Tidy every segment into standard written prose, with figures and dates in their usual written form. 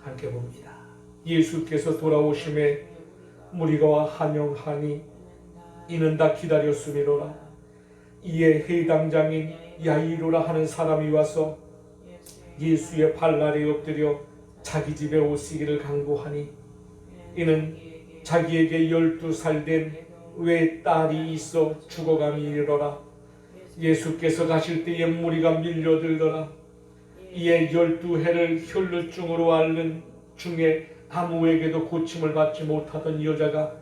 함께 봅니다. 예수께서 돌아오심에 무리가 환영하니 이는 다 기다렸음이로라. 이에 해당장인 야이로라 하는 사람이 와서 예수의 발 아래 엎드려 자기 집에 오시기를 간구하니 이는 자기에게 12살 된 외딸이 있어 죽어감이로라. 예수께서 가실 때에 무리가 밀려들더라. 이에 12해를 혈루증으로 앓는 중에 아무에게도 고침을 받지 못하던 여자가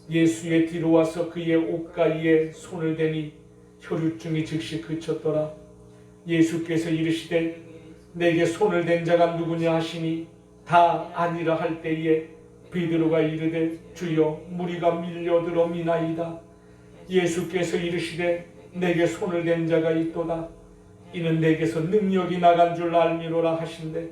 예수의 뒤로 와서 그의 옷가이에 손을 대니 혈루증이 즉시 그쳤더라. 예수께서 이르시되 내게 손을 댄 자가 누구냐 하시니 다 아니라 할 때에 베드로가 이르되 주여 무리가 밀려들어 미나이다. 예수께서 이르시되 내게 손을 댄 자가 있도다. 이는 내게서 능력이 나간 줄 알미로라 하신대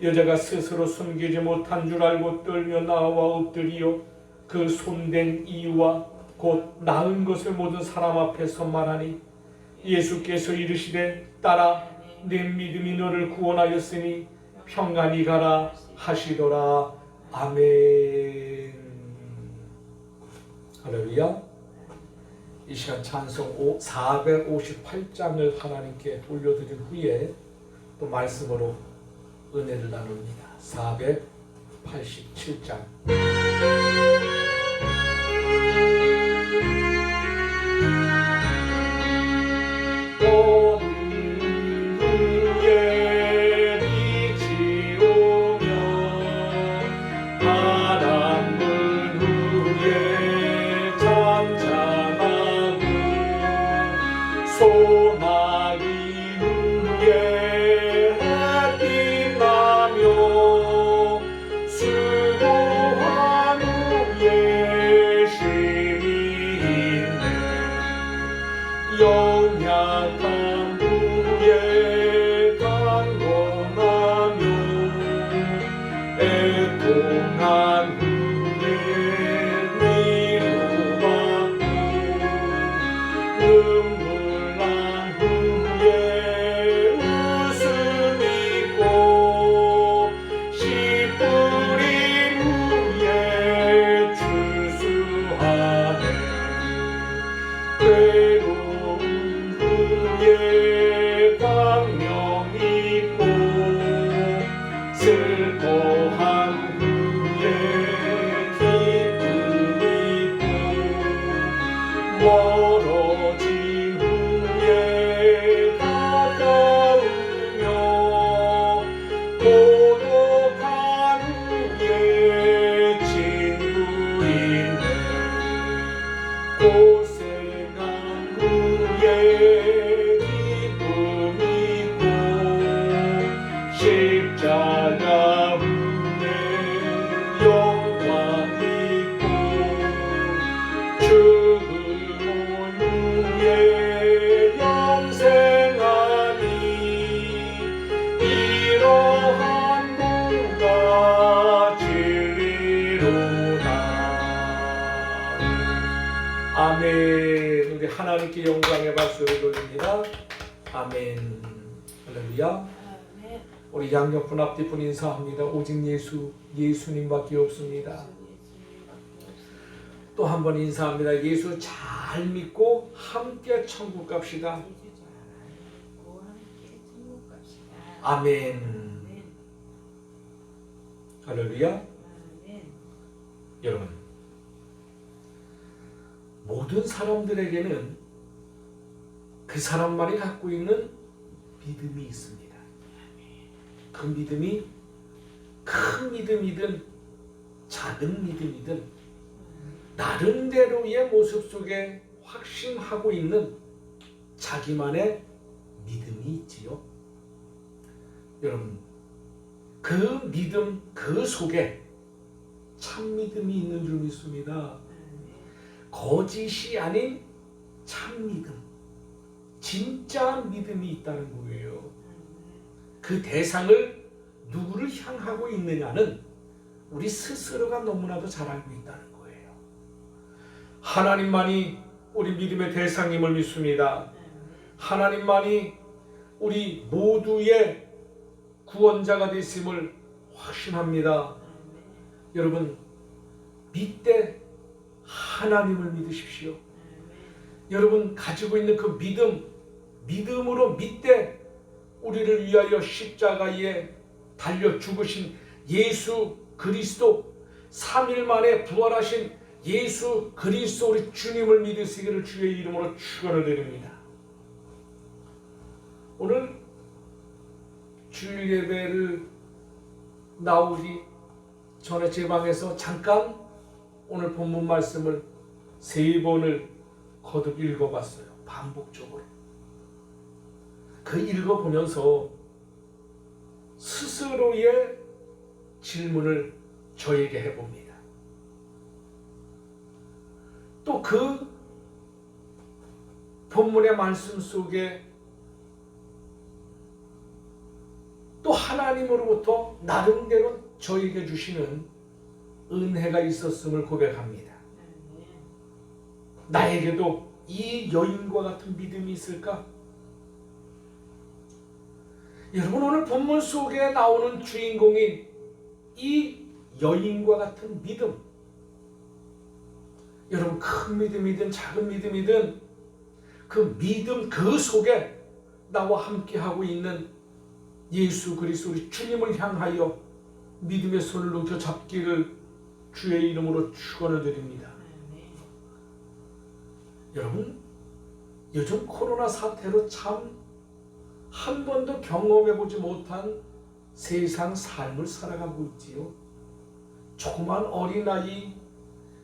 여자가 스스로 숨기지 못한 줄 알고 떨며 나와 엎드리어 그 손댄 이유와 곧 나은 것을 모든 사람 앞에서 말하니 예수께서 이르시되 딸아 내 믿음이 너를 구원하였으니 평안히 가라 하시더라. 아멘. 할렐루야. 이 시간 찬송 458장을 하나님께 올려드린 후에 또 말씀으로 은혜를 나눕니다. 487장. 소나기 위에 햇빛 나며 수고한 후에 쉼이 있네. 연약한 후에 강건하며 애통한 후에 위로받고 멀어진 후에 가까우며 고독한 후에 친구인데 고생한 후에 기쁨이고 십자가 후에 영광이고 영생하니 이러한 무가 진리로다. 아멘. 우리 하나님께 영광의 박수를 돌립니다. 아멘. 할렐루야. 우리 양옆분 앞뒤분 인사합니다. 오직 예수님밖에 없습니다. 또 한 번 인사합니다. 예수 잘 믿고 함께 천국 갑시다. 아멘. 할렐루야. 여러분, 모든 사람들에게는 그 사람만이 갖고 있는 믿음이 있습니다. 그 믿음이 큰 믿음이든 작은 믿음이든 나름대로의 모습 속에 확신하고 있는 자기만의 믿음이 있지요. 여러분, 그 믿음 그 속에 참 믿음이 있는 줄 믿습니다. 거짓이 아닌 참 믿음, 진짜 믿음이 있다는 거예요. 그 대상을 누구를 향하고 있느냐는 우리 스스로가 너무나도 잘 알고 있다는 거예요. 하나님만이 우리 믿음의 대상임을 믿습니다. 하나님만이 우리 모두의 구원자가 되심을 확신합니다. 여러분, 믿되 하나님을 믿으십시오. 여러분 가지고 있는 그 믿음으로 믿되 우리를 위하여 십자가에 달려 죽으신 예수 그리스도, 3일 만에 부활하신 예수 그리스도 우리 주님을 믿으시기를 주의 이름으로 축원을 드립니다. 오늘 주일 예배를 나오기 전에 제 방에서 잠깐 오늘 본문 말씀을 3번을 거듭 읽어봤어요. 반복적으로. 그 읽어보면서 스스로의 질문을 저에게 해봅니다. 또 그 본문의 말씀 속에 또 하나님으로부터 나름대로 저에게 주시는 은혜가 있었음을 고백합니다. 나에게도 이 여인과 같은 믿음이 있을까? 여러분, 오늘 본문 속에 나오는 주인공인 이 여인과 같은 믿음, 여러분 큰 믿음이든 작은 믿음이든 그 믿음 그 속에 나와 함께하고 있는 예수 그리스도 우리 주님을 향하여 믿음의 손을 높여 잡기를 주의 이름으로 축원을 드립니다. 여러분, 요즘 코로나 사태로 참 한 번도 경험해보지 못한 세상 삶을 살아가고 있지요. 조그만 어린아이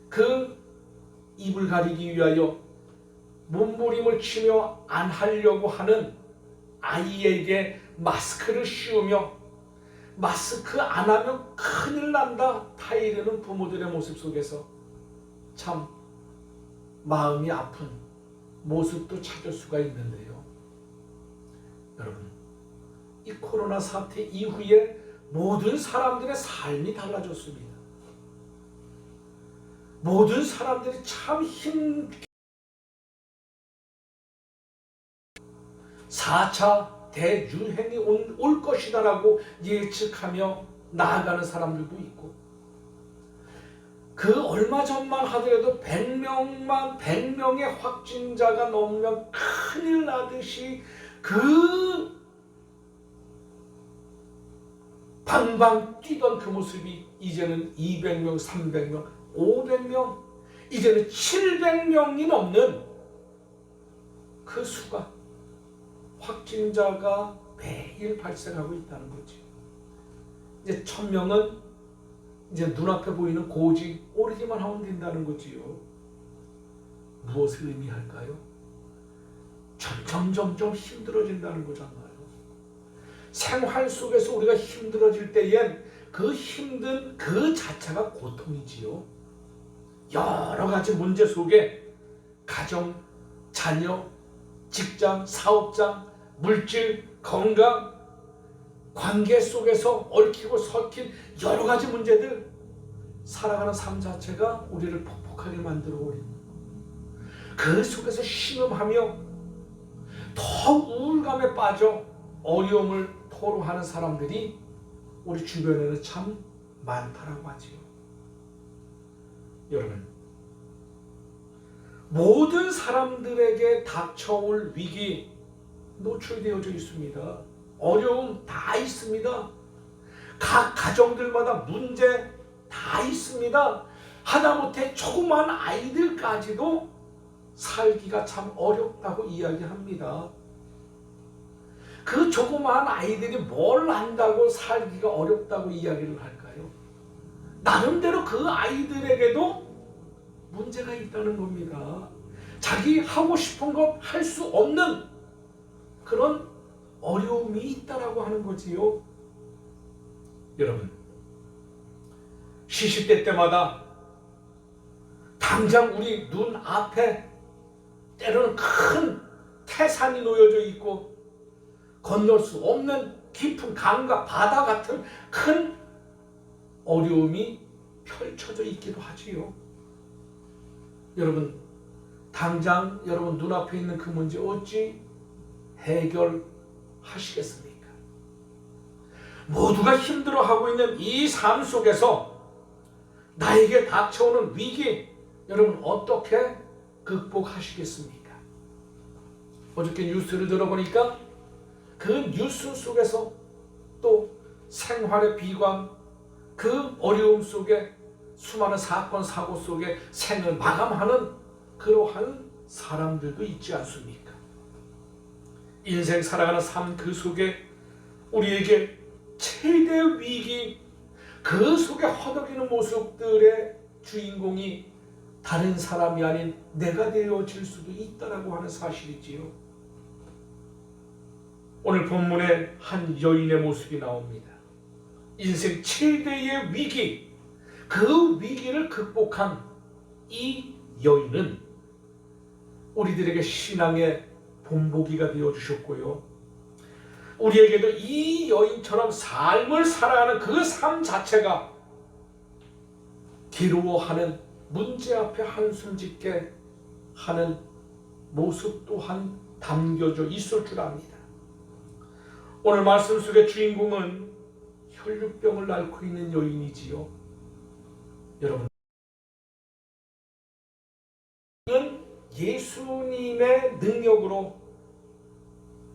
그 입을 가리기 위하여 몸부림을 치며 안 하려고 하는 아이에게 마스크를 씌우며 마스크 안 하면 큰일 난다 타이르는 부모들의 모습 속에서 참 마음이 아픈 모습도 찾을 수가 있는데요. 여러분, 이 코로나 사태 이후에 모든 사람들의 삶이 달라졌습니다. 모든 사람들이 참 4차 대유행이 올 것이다라고 예측하며 나아가는 사람들도 있고, 그 얼마 전만 하더라도 100명의 확진자가 넘으면 큰일 나듯이 그 방방 뛰던 그 모습이 이제는 200명, 300명, 500명, 이제는 700명이 넘는 그 수가 확진자가 매일 발생하고 있다는 거죠. 이제 1000명은 이제 눈앞에 보이는 고지 오르기만 하면 된다는 거지요. 무엇을 의미할까요? 점점 힘들어진다는 거잖아요. 생활 속에서 우리가 힘들어질 때엔 그 힘든 그 자체가 고통이지요. 여러 가지 문제 속에 가정, 자녀, 직장, 사업장, 물질, 건강, 관계 속에서 얽히고 설킨 여러 가지 문제들, 살아가는 삶 자체가 우리를 폭폭하게 만들어 버립니다. 그 속에서 신음하며 더 우울감에 빠져 어려움을 토로하는 사람들이 우리 주변에는 참 많다라고 하지요. 여러분, 모든 사람들에게 닥쳐올 위기 노출되어져 있습니다. 어려움 다 있습니다. 각 가정들마다 문제 다 있습니다. 하다못해 조그만 아이들까지도 살기가 참 어렵다고 이야기합니다. 그 조그만 아이들이 뭘 안다고 살기가 어렵다고 이야기를 할까요? 나름대로 그 아이들에게도 문제가 있다는 겁니다. 자기 하고 싶은 것 할 수 없는 그런 어려움이 있다라고 하는 거지요. 여러분, 시시때 때마다 당장 우리 눈 앞에 때로는 큰 태산이 놓여져 있고 건널 수 없는 깊은 강과 바다 같은 큰 어려움이 펼쳐져 있기도 하지요. 여러분, 당장 여러분 눈앞에 있는 그 문제 어찌 해결하시겠습니까? 모두가 힘들어하고 있는 이 삶 속에서 나에게 닥쳐오는 위기, 여러분 어떻게 극복하시겠습니까? 어저께 뉴스를 들어보니까 그 뉴스 속에서 또 생활의 비관, 그 어려움 속에 수많은 사건 사고 속에 생을 마감하는 그러한 사람들도 있지 않습니까? 인생 살아가는 삶 그 속에 우리에게 최대 위기, 그 속에 허덕이는 모습들의 주인공이 다른 사람이 아닌 내가 되어질 수도 있다라고 하는 사실이지요. 오늘 본문에 한 여인의 모습이 나옵니다. 인생 최대의 위기, 그 위기를 극복한 이 여인은 우리들에게 신앙의 본보기가 되어주셨고요. 우리에게도 이 여인처럼 삶을 살아가는 그 삶 자체가 괴로워하는 문제 앞에 한숨 짓게 하는 모습 또한 담겨져 있을 줄 압니다. 오늘 말씀 속의 주인공은 혈류병을 앓고 있는 여인이지요. 여러분, 예수님의 능력으로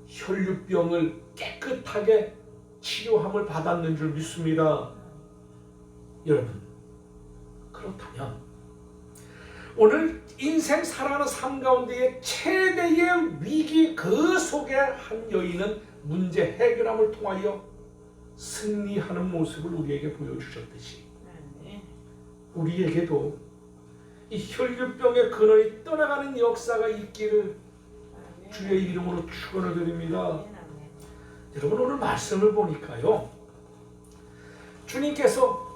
혈류병을 깨끗하게 치료함을 받았는 줄 믿습니다. 여러분, 그렇다면 오늘 인생 살아가는 삶 가운데의 최대의 위기 그 속에 한 여인은 문제 해결함을 통하여 승리하는 모습을 우리에게 보여주셨듯이 우리에게도 이 혈류병의 근원이 떠나가는 역사가 있기를 주의 이름으로 축원을 드립니다. 여러분, 오늘 말씀을 보니까요, 주님께서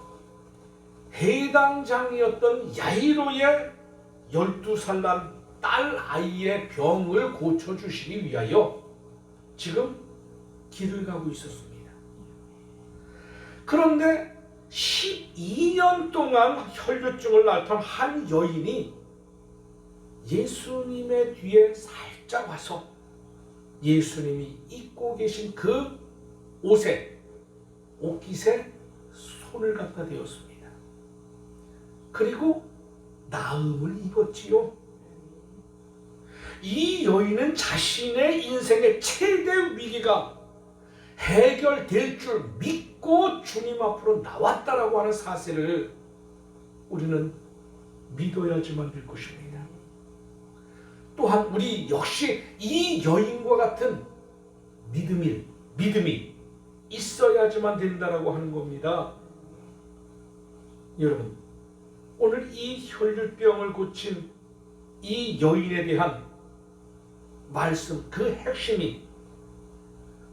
해당장이었던 야이로의 12살 난 딸 아이의 병을 고쳐주시기 위하여 지금 길을 가고 있었습니다. 그런데 12년 동안 혈류증을 앓던 한 여인이 예수님의 뒤에 살짝 와서 예수님이 입고 계신 그 옷깃에 손을 갖다 대었습니다. 그리고 나음을 입었지요. 이 여인은 자신의 인생의 최대 위기가 해결될 줄 믿고 주님 앞으로 나왔다라고 하는 사실을 우리는 믿어야지만 될 것입니다. 또한 우리 역시 이 여인과 같은 믿음이 있어야지만 된다라고 하는 겁니다. 여러분, 오늘 이 혈류병을 고친 이 여인에 대한 말씀, 그 핵심이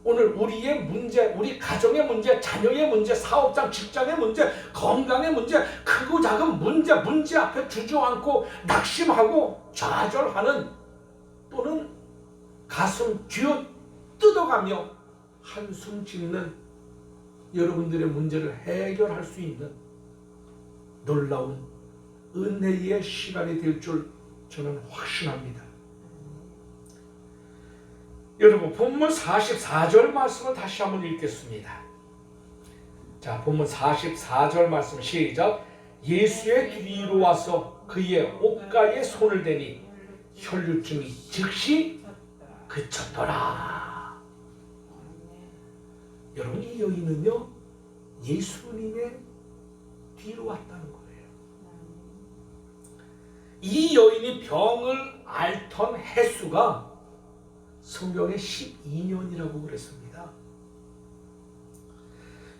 오늘 우리의 문제, 우리 가정의 문제, 자녀의 문제, 사업장, 직장의 문제, 건강의 문제, 크고 작은 문제 앞에 주저앉고 낙심하고 좌절하는, 또는 가슴 쥐어 뜯어가며 한숨 짓는 여러분들의 문제를 해결할 수 있는 놀라운 은혜의 시간이 될 줄 저는 확신합니다. 여러분, 본문 44절 말씀을 다시 한번 읽겠습니다. 자, 본문 44절 말씀 시작. 예수의 뒤로 와서 그의 옷가에 손을 대니 혈류증이 즉시 그쳤더라. 여러분, 이 여인은요, 예수님의 뒤로 왔다는 거예요. 이 여인이 병을 앓던 횟수가 성경에 12년이라고 그랬습니다.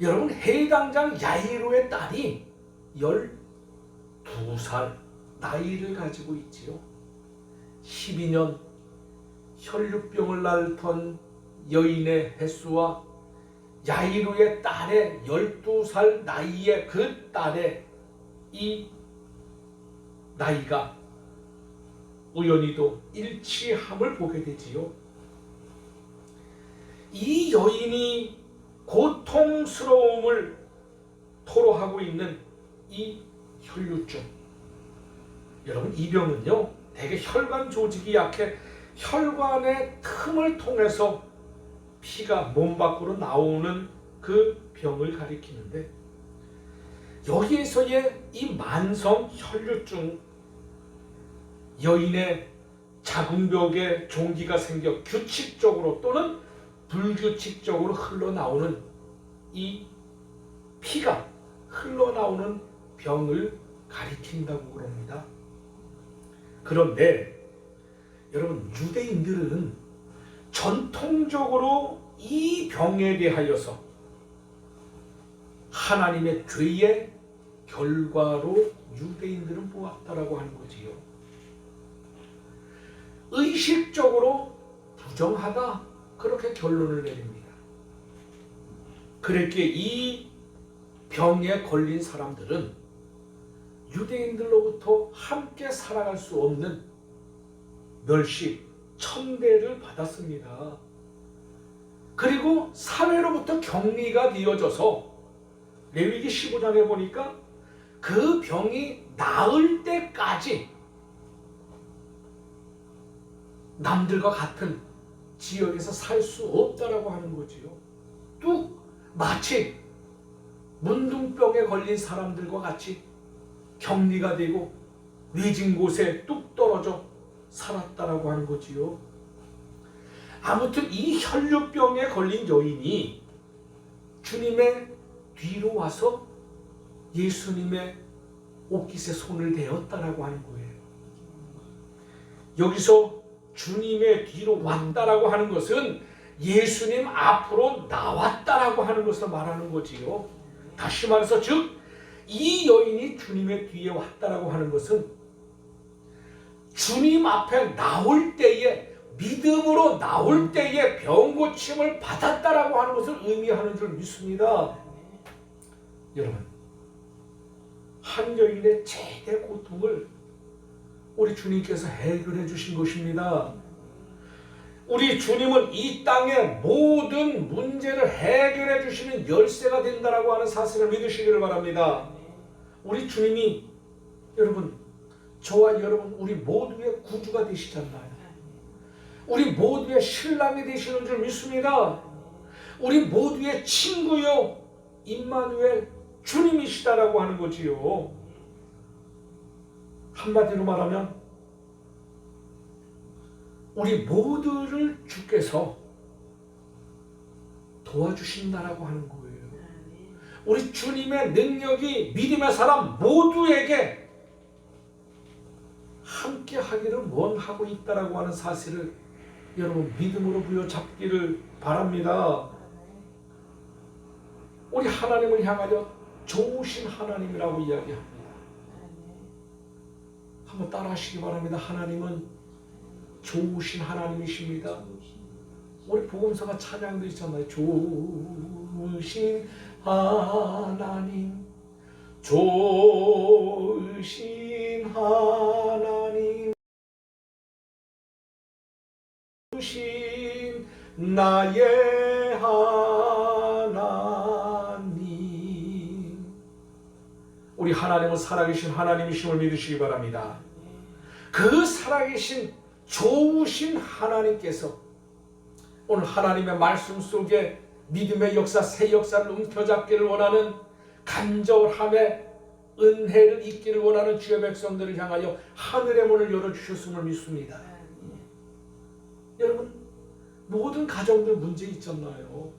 여러분, 해당장 야이로의 딸이 12살 나이를 가지고 있지요. 12년 혈류병을 앓던 여인의 횟수와 야이로의 딸의 12살 나이의 그 딸의 이 나이가 우연히도 일치함을 보게 되지요. 이 여인이 고통스러움을 토로하고 있는 이 혈류증, 여러분, 이 병은요, 대개 혈관 조직이 약해 혈관의 틈을 통해서 피가 몸 밖으로 나오는 그 병을 가리키는데, 여기에서의 이 만성 혈류증, 여인의 자궁벽에 종기가 생겨 규칙적으로 또는 불규칙적으로 흘러나오는 이 피가 흘러나오는 병을 가리킨다고 그럽니다. 그런데 여러분, 유대인들은 전통적으로 이 병에 대하여서 하나님의 죄의 결과로 유대인들은 보았다라고 하는 거지요. 의식적으로 부정하다, 그렇게 결론을 내립니다. 그렇게 이 병에 걸린 사람들은 유대인들로부터 함께 살아갈 수 없는 멸시, 천대를 받았습니다. 그리고 사회로부터 격리가 되어져서 레위기 15장에 보니까 그 병이 나을 때까지 남들과 같은 지역에서 살 수 없다라고 하는 거지요. 뚝 마치 문둥병에 걸린 사람들과 같이 격리가 되고 외진 곳에 뚝 떨어져 살았다라고 하는 거지요. 아무튼 이 혈류병에 걸린 여인이 주님의 뒤로 와서 예수님의 옷깃에 손을 대었다라고 하는 거예요. 여기서 주님의 뒤로 왔다라고 하는 것은 예수님 앞으로 나왔다라고 하는 것을 말하는 거지요. 다시 말해서 즉 이 여인이 주님의 뒤에 왔다라고 하는 것은 주님 앞에 나올 때에, 믿음으로 나올 때에 병 고침을 받았다라고 하는 것을 의미하는 줄 믿습니다. 여러분, 한 여인의 최대 고통을 우리 주님께서 해결해 주신 것입니다. 우리 주님은 이 땅의 모든 문제를 해결해 주시는 열쇠가 된다라고 하는 사실을 믿으시기를 바랍니다. 우리 주님이 여러분, 저와 여러분 우리 모두의 구주가 되시잖아요. 우리 모두의 신랑이 되시는 줄 믿습니다. 우리 모두의 친구요 임마누엘 주님이시다라고 하는 거지요. 한마디로 말하면 우리 모두를 주께서 도와주신다라고 하는 거예요. 우리 주님의 능력이 믿음의 사람 모두에게 함께 하기를 원하고 있다라고 하는 사실을 여러분 믿음으로 부여잡기를 바랍니다. 우리 하나님을 향하여 좋으신 하나님이라고 이야기합니다. 한번 따라하시기 바랍니다. 하나님은 좋으신 하나님이십니다. 우리 복음서가 찬양도 있잖아요. 좋으신 하나님, 좋으신 하나님, 좋으신 나의 하나님. 우리 하나님은 살아계신 하나님이심을 믿으시기 바랍니다. 그 살아계신 좋으신 하나님께서 오늘 하나님의 말씀 속에 믿음의 역사, 새 역사를 움켜잡기를 원하는 간절함에 은혜를 잊기를 원하는 주의 백성들을 향하여 하늘의 문을 열어주셨음을 믿습니다. 여러분, 모든 가정들 문제 있잖아요.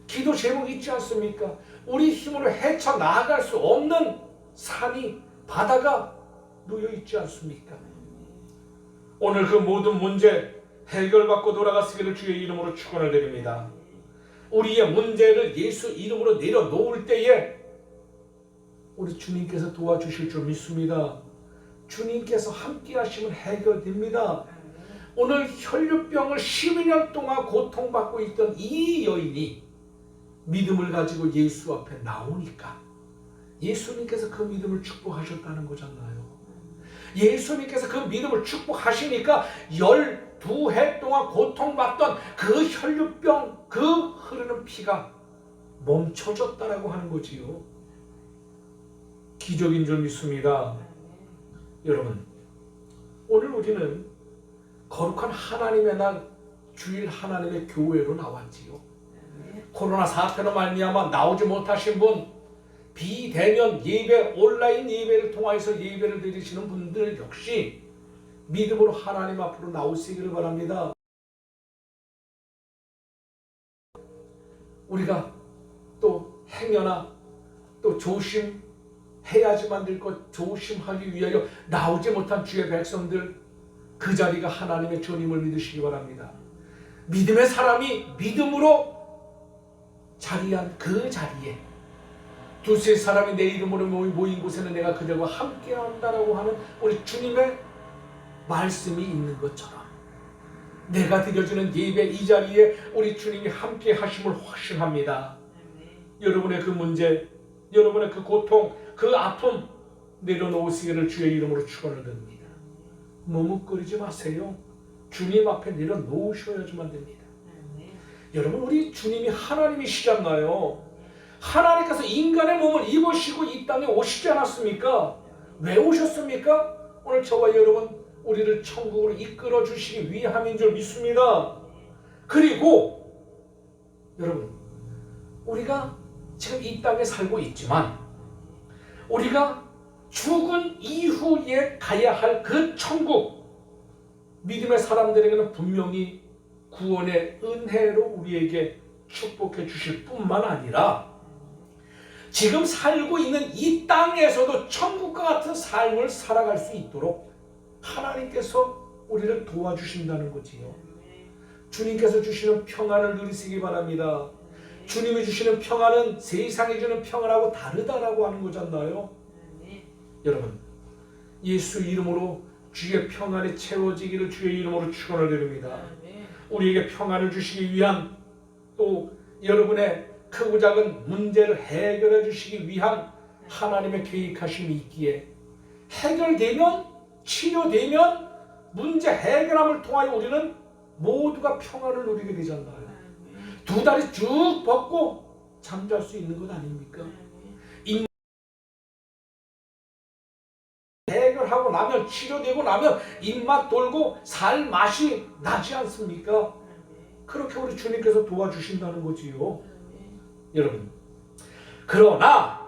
기도 제목 있지 않습니까? 우리 힘으로 헤쳐나갈 수 없는 산이, 바다가 놓여 있지 않습니까? 오늘 그 모든 문제 해결받고 돌아가시기를 주의 이름으로 축원을 드립니다. 우리의 문제를 예수 이름으로 내려놓을 때에 우리 주님께서 도와주실 줄 믿습니다. 주님께서 함께 하시면 해결됩니다. 오늘 혈류병을 12년 동안 고통받고 있던 이 여인이 믿음을 가지고 예수 앞에 나오니까 예수님께서 그 믿음을 축복하셨다는 거잖아요. 예수님께서 그 믿음을 축복하시니까 12해 동안 고통받던 그 혈류병, 그 흐르는 피가 멈춰졌다라고 하는 거지요. 기적인 줄 믿습니다. 여러분, 오늘 우리는 거룩한 하나님의 날, 주일 하나님의 교회로 나왔지요. 코로나 사태로 말미암아 나오지 못하신 분, 비대면 예배, 온라인 예배를 통하여서 예배를 드리시는 분들 역시 믿음으로 하나님 앞으로 나오시기를 바랍니다. 우리가 또 행여나 또 조심해야지만 될 것 조심하기 위하여 나오지 못한 주의 백성들, 그 자리가 하나님의 주님을 믿으시기 바랍니다. 믿음의 사람이 믿음으로 자리한 그 자리에 두세 사람이 내 이름으로 모인 곳에는 내가 그들과 함께 한다라고 하는 우리 주님의 말씀이 있는 것처럼 내가 드려주는 예배 이 자리에 우리 주님이 함께 하심을 확신합니다. 여러분의 그 문제, 여러분의 그 고통, 그 아픔 내려놓으시기를 주의 이름으로 축원을 드립니다. 머뭇거리지 마세요. 주님 앞에 내려놓으셔야지만 됩니다. 여러분, 우리 주님이 하나님이시잖아요. 하나님께서 인간의 몸을 입으시고 이 땅에 오시지 않았습니까? 왜 오셨습니까? 오늘 저와 여러분 우리를 천국으로 이끌어 주시기 위함인 줄 믿습니다. 그리고 여러분, 우리가 지금 이 땅에 살고 있지만 우리가 죽은 이후에 가야 할 그 천국, 믿음의 사람들에게는 분명히 구원의 은혜로 우리에게 축복해 주실 뿐만 아니라 지금 살고 있는 이 땅에서도 천국과 같은 삶을 살아갈 수 있도록 하나님께서 우리를 도와주신다는 거지요. 주님께서 주시는 평안을 누리시기 바랍니다. 주님이 주시는 평안은 세상이 주는 평안하고 다르다라고 하는 거잖아요. 여러분, 예수 이름으로 주의 평안이 채워지기를 주의 이름으로 축원을 드립니다. 우리에게 평안을 주시기 위한, 또 여러분의 크고 작은 문제를 해결해 주시기 위한 하나님의 계획하심이 있기에, 해결되면, 치료되면 문제 해결함을 통하여 우리는 모두가 평안을 누리게 되잖아요. 두 다리 쭉 뻗고 잠잘 수 있는 것 아닙니까? 해결하고 나면, 치료되고 나면 입맛 돌고 살 맛이 나지 않습니까? 그렇게 우리 주님께서 도와주신다는 거지요. 여러분, 그러나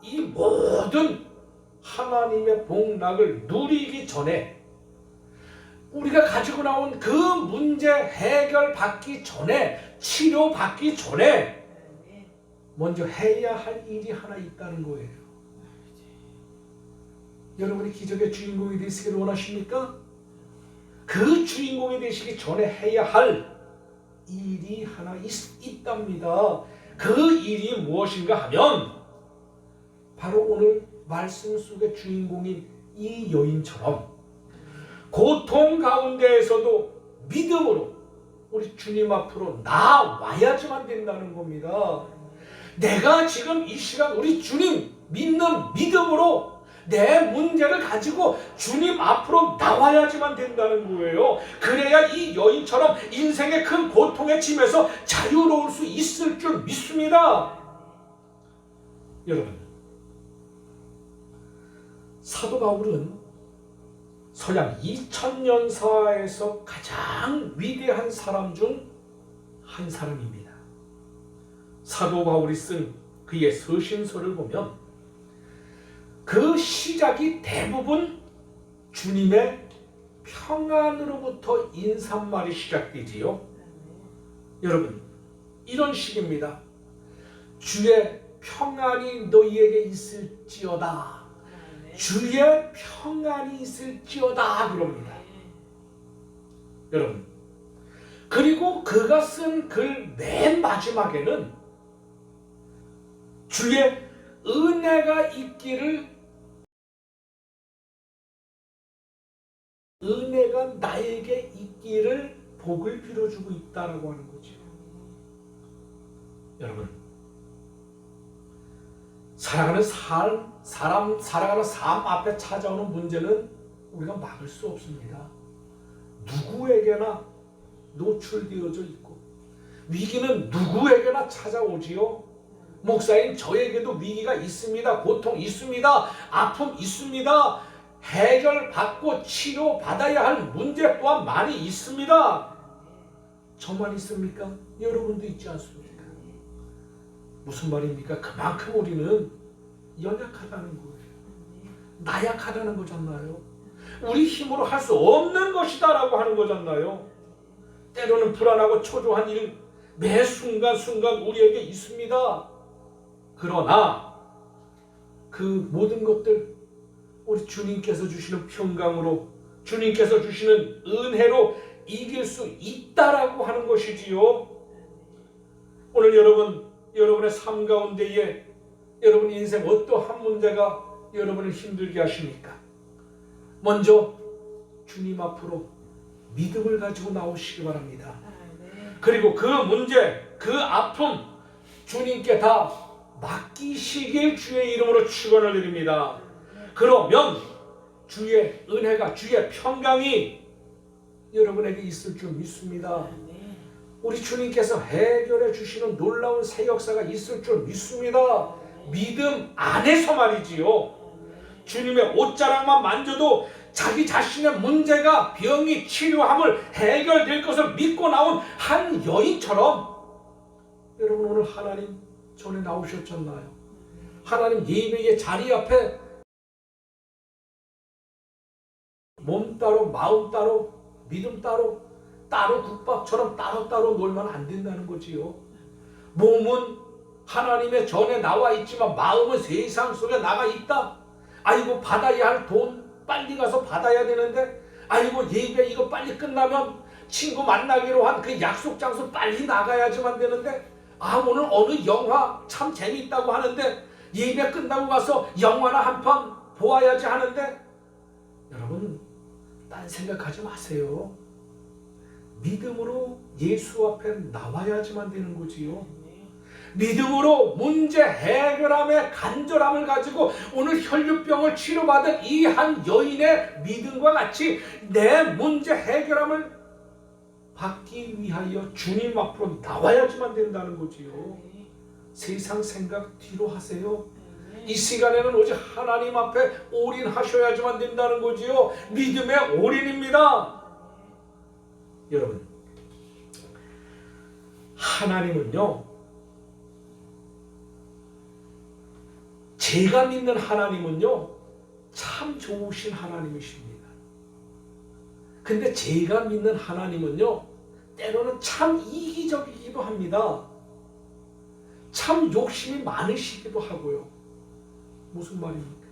이 모든 하나님의 복락을 누리기 전에, 우리가 가지고 나온 그 문제 해결받기 전에, 치료받기 전에 먼저 해야 할 일이 하나 있다는 거예요. 여러분이 기적의 주인공이 되시기를 원하십니까? 그 주인공이 되시기 전에 해야 할 일이 하나 있답니다. 그 일이 무엇인가 하면 바로 오늘 말씀 속의 주인공인 이 여인처럼 고통 가운데에서도 믿음으로 우리 주님 앞으로 나와야지만 된다는 겁니다. 내가 지금 이 시간 우리 주님 믿는 믿음으로 내 문제를 가지고 주님 앞으로 나와야지만 된다는 거예요. 그래야 이 여인처럼 인생의 큰 고통의 짐에서 자유로울 수 있을 줄 믿습니다. 여러분, 사도 바울은 서양 2000년사에서 가장 위대한 사람 중 한 사람입니다. 사도 바울이 쓴 그의 서신서를 보면 그 시작이 대부분 주님의 평안으로부터 인사말이 시작되지요. 여러분, 이런 식입니다. 주의 평안이 너희에게 있을지어다. 주의 평안이 있을지어다 그럽니다. 여러분, 그리고 그가 쓴 글 맨 마지막에는 주의 은혜가 있기를, 은혜가 나에게 있기를 복을 빌어주고 있다라고 하는 거죠. 여러분, 살아가는 삶 앞에 찾아오는 문제는 우리가 막을 수 없습니다. 누구에게나 노출되어져 있고 위기는 누구에게나 찾아오지요. 목사인 저에게도 위기가 있습니다. 고통 있습니다. 아픔 있습니다. 해결받고 치료받아야 할 문제 또한 많이 있습니다. 저만 있습니까? 여러분도 있지 않습니까? 무슨 말입니까? 그만큼 우리는 연약하다는 거예요. 나약하다는 거잖아요. 우리 힘으로 할 수 없는 것이다 라고 하는 거잖아요. 때로는 불안하고 초조한 일 매 순간순간 우리에게 있습니다. 그러나 그 모든 것들 우리 주님께서 주시는 평강으로, 주님께서 주시는 은혜로 이길 수 있다라고 하는 것이지요. 오늘 여러분의 삶 가운데에 여러분 인생 어떠한 문제가 여러분을 힘들게 하십니까? 먼저 주님 앞으로 믿음을 가지고 나오시기 바랍니다. 그리고 그 문제, 그 아픔 주님께 다 맡기시길 주의 이름으로 축원을 드립니다. 그러면 주의 은혜가, 주의 평강이 여러분에게 있을 줄 믿습니다. 우리 주님께서 해결해 주시는 놀라운 새 역사가 있을 줄 믿습니다. 믿음 안에서 말이지요. 주님의 옷자락만 만져도 자기 자신의 문제가, 병이 치료함을 해결될 것을 믿고 나온 한 여인처럼 여러분 오늘 하나님 전에 나오셨잖아요. 하나님 예배의 자리 앞에 몸 따로, 마음 따로, 믿음 따로, 따로 국밥처럼 따로따로 놀면 안 된다는 거지요. 몸은 하나님의 전에 나와 있지만 마음은 세상 속에 나가 있다. 아이고 받아야 할 돈 빨리 가서 받아야 되는데, 아이고 예배 이거 빨리 끝나면 친구 만나기로 한 그 약속 장소 빨리 나가야지만 되는데, 아 오늘 어느 영화 참 재미있다고 하는데 예배 끝나고 가서 영화나 한 편 보아야지 하는데, 여러분 딴 생각하지 마세요. 믿음으로 예수 앞에 나와야지만 되는 거지요. 믿음으로 문제 해결함의 간절함을 가지고 오늘 혈류병을 치료받은 이 한 여인의 믿음과 같이 내 문제 해결함을 받기 위하여 주님 앞으로 나와야지만 된다는 거지요. 세상 생각 뒤로 하세요. 이 시간에는 오직 하나님 앞에 올인하셔야지만 된다는 거지요. 믿음의 올인입니다. 여러분, 하나님은요, 제가 믿는 하나님은요 참 좋으신 하나님이십니다. 근데 제가 믿는 하나님은요 때로는 참 이기적이기도 합니다. 참 욕심이 많으시기도 하고요. 무슨 말입니까?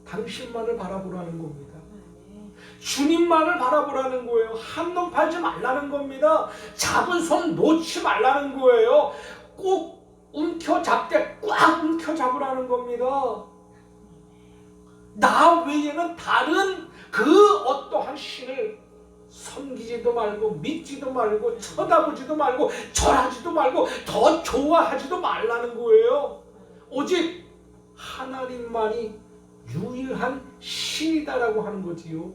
당신만을 바라보라는 겁니다. 주님만을 바라보라는 거예요. 한눈 팔지 말라는 겁니다. 잡은 손 놓지 말라는 거예요. 꼭 움켜잡되 꽉 움켜잡으라는 겁니다. 나 외에는 다른 그 어떠한 신을 섬기지도 말고 믿지도 말고 쳐다보지도 말고 절하지도 말고 더 좋아하지도 말라는 거예요. 오직 하나님만이 유일한 신이다라고 하는 거지요.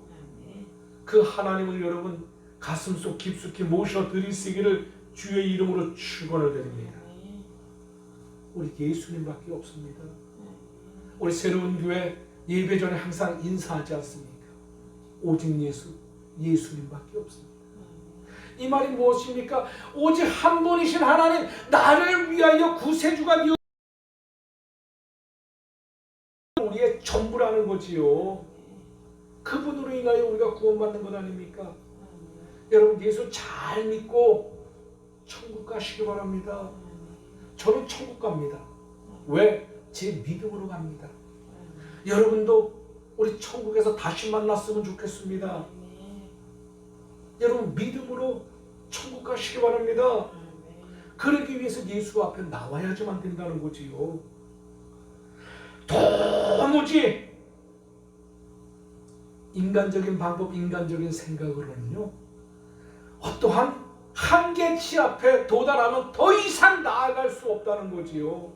그 하나님을 여러분 가슴속 깊숙이 모셔 드리시기를 주의 이름으로 축원을 드립니다. 우리 예수님밖에 없습니다. 우리 새로운 교회 예배 전에 항상 인사하지 않습니까? 오직 예수님밖에 없습니다. 이 말이 무엇입니까? 오직 한 분이신 하나님, 나를 위하여 구세주가 되어 우리의 전부라는 거지요. 그분으로 인하여 우리가 구원받는 것 아닙니까? 여러분 예수 잘 믿고 천국 가시기 바랍니다. 저는 천국 갑니다. 왜? 제 믿음으로 갑니다. 여러분도 우리 천국에서 다시 만났으면 좋겠습니다. 여러분 믿음으로 천국 가시기 바랍니다. 그러기 위해서 예수 앞에 나와야지만 된다는 거지요. 도무지 인간적인 방법, 인간적인 생각으로는요 어떠한 한계치 앞에 도달하면 더 이상 나아갈 수 없다는 거지요.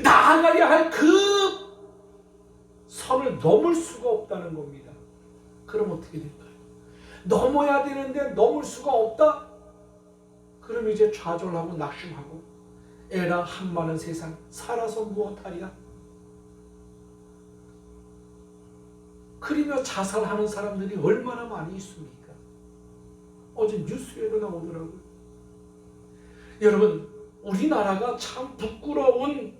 나아가야 할 그 선을 넘을 수가 없다는 겁니다. 그럼 어떻게 될까요? 넘어야 되는데 넘을 수가 없다? 그럼 이제 좌절하고 낙심하고 에라 한 많은 세상 살아서 무엇하리야? 그러며 자살하는 사람들이 얼마나 많이 있습니까? 어제 뉴스에도 나오더라고요. 여러분 우리나라가 참 부끄러운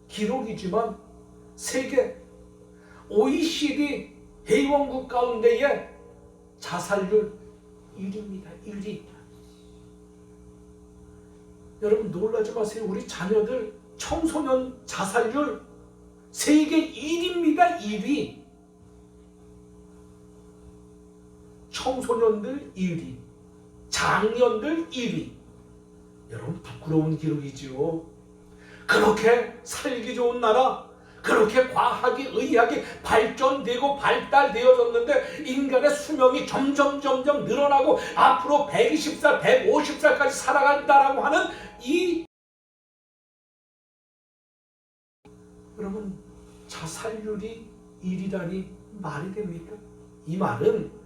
기록이지만 세계 OECD 회원국 가운데에 자살률 1위입니다. 1위. 여러분 놀라지 마세요. 우리 자녀들 청소년 자살률 세계 1위입니다. 1위. 청소년들 1위. 장년들 1위. 여러분 부끄러운 기록이지요. 그렇게 살기 좋은 나라, 그렇게 과학이 의학이 발전되고 발달되어졌는데 인간의 수명이 점점 늘어나고 앞으로 120살, 150살까지 살아간다라고 하는 이 여러분 자살률이 1위라니 말이 됩니까? 이 말은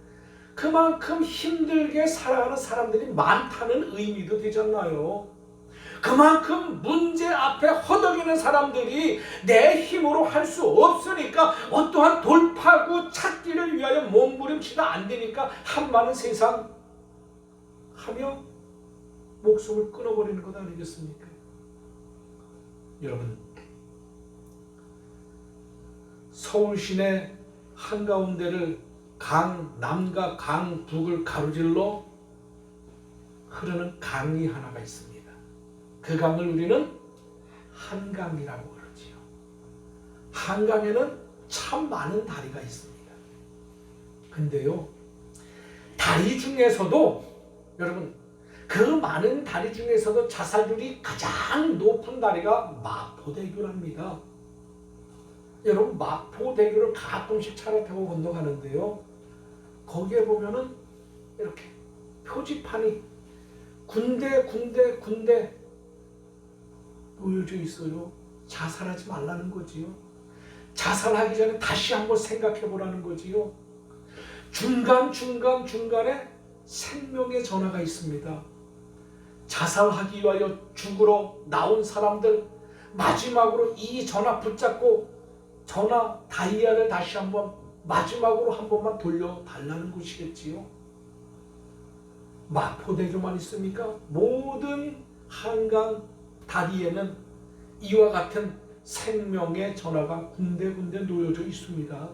그만큼 힘들게 살아가는 사람들이 많다는 의미도 되잖아요. 그만큼 문제 앞에 허덕이는 사람들이 내 힘으로 할 수 없으니까 어떠한 돌파구 찾기를 위하여 몸부림치다 안 되니까 한많은 세상 하며 목숨을 끊어버리는 것 아니겠습니까? 여러분 서울 시내 한가운데를 남과 강북을 가로질러 흐르는 강이 하나가 있습니다. 그 강을 우리는 한강이라고 그러지요. 한강에는 참 많은 다리가 있습니다. 근데요, 다리 중에서도 여러분 그 많은 다리 중에서도 자살률이 가장 높은 다리가 마포대교랍니다. 여러분 마포대교를 가끔씩 차를 타고 건너가는데요, 거기에 보면은 이렇게 표지판이 군데 놓여져 있어요. 자살하지 말라는 거지요. 자살하기 전에 다시 한번 생각해 보라는 거지요. 중간에 생명의 전화가 있습니다. 자살하기 위하여 죽으러 나온 사람들 마지막으로 이 전화 붙잡고 전화 다이얼을 다시 한번 마지막으로 한 번만 돌려달라는 것이겠지요. 마포대교만 있습니까? 모든 한강 다리에는 이와 같은 생명의 전화가 군데군데 놓여져 있습니다.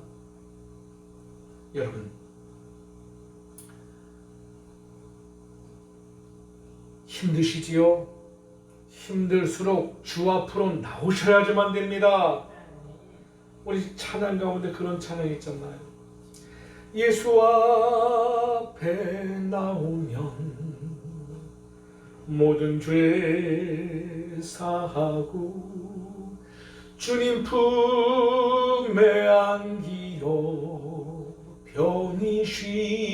여러분 힘드시지요? 힘들수록 주 앞으로 나오셔야지만 됩니다. 우리 찬양 가운데 그런 찬양 있잖아요. 예수 앞에 나오면 모든 죄 사하고 주님 품에 안기어 편히 쉬리라.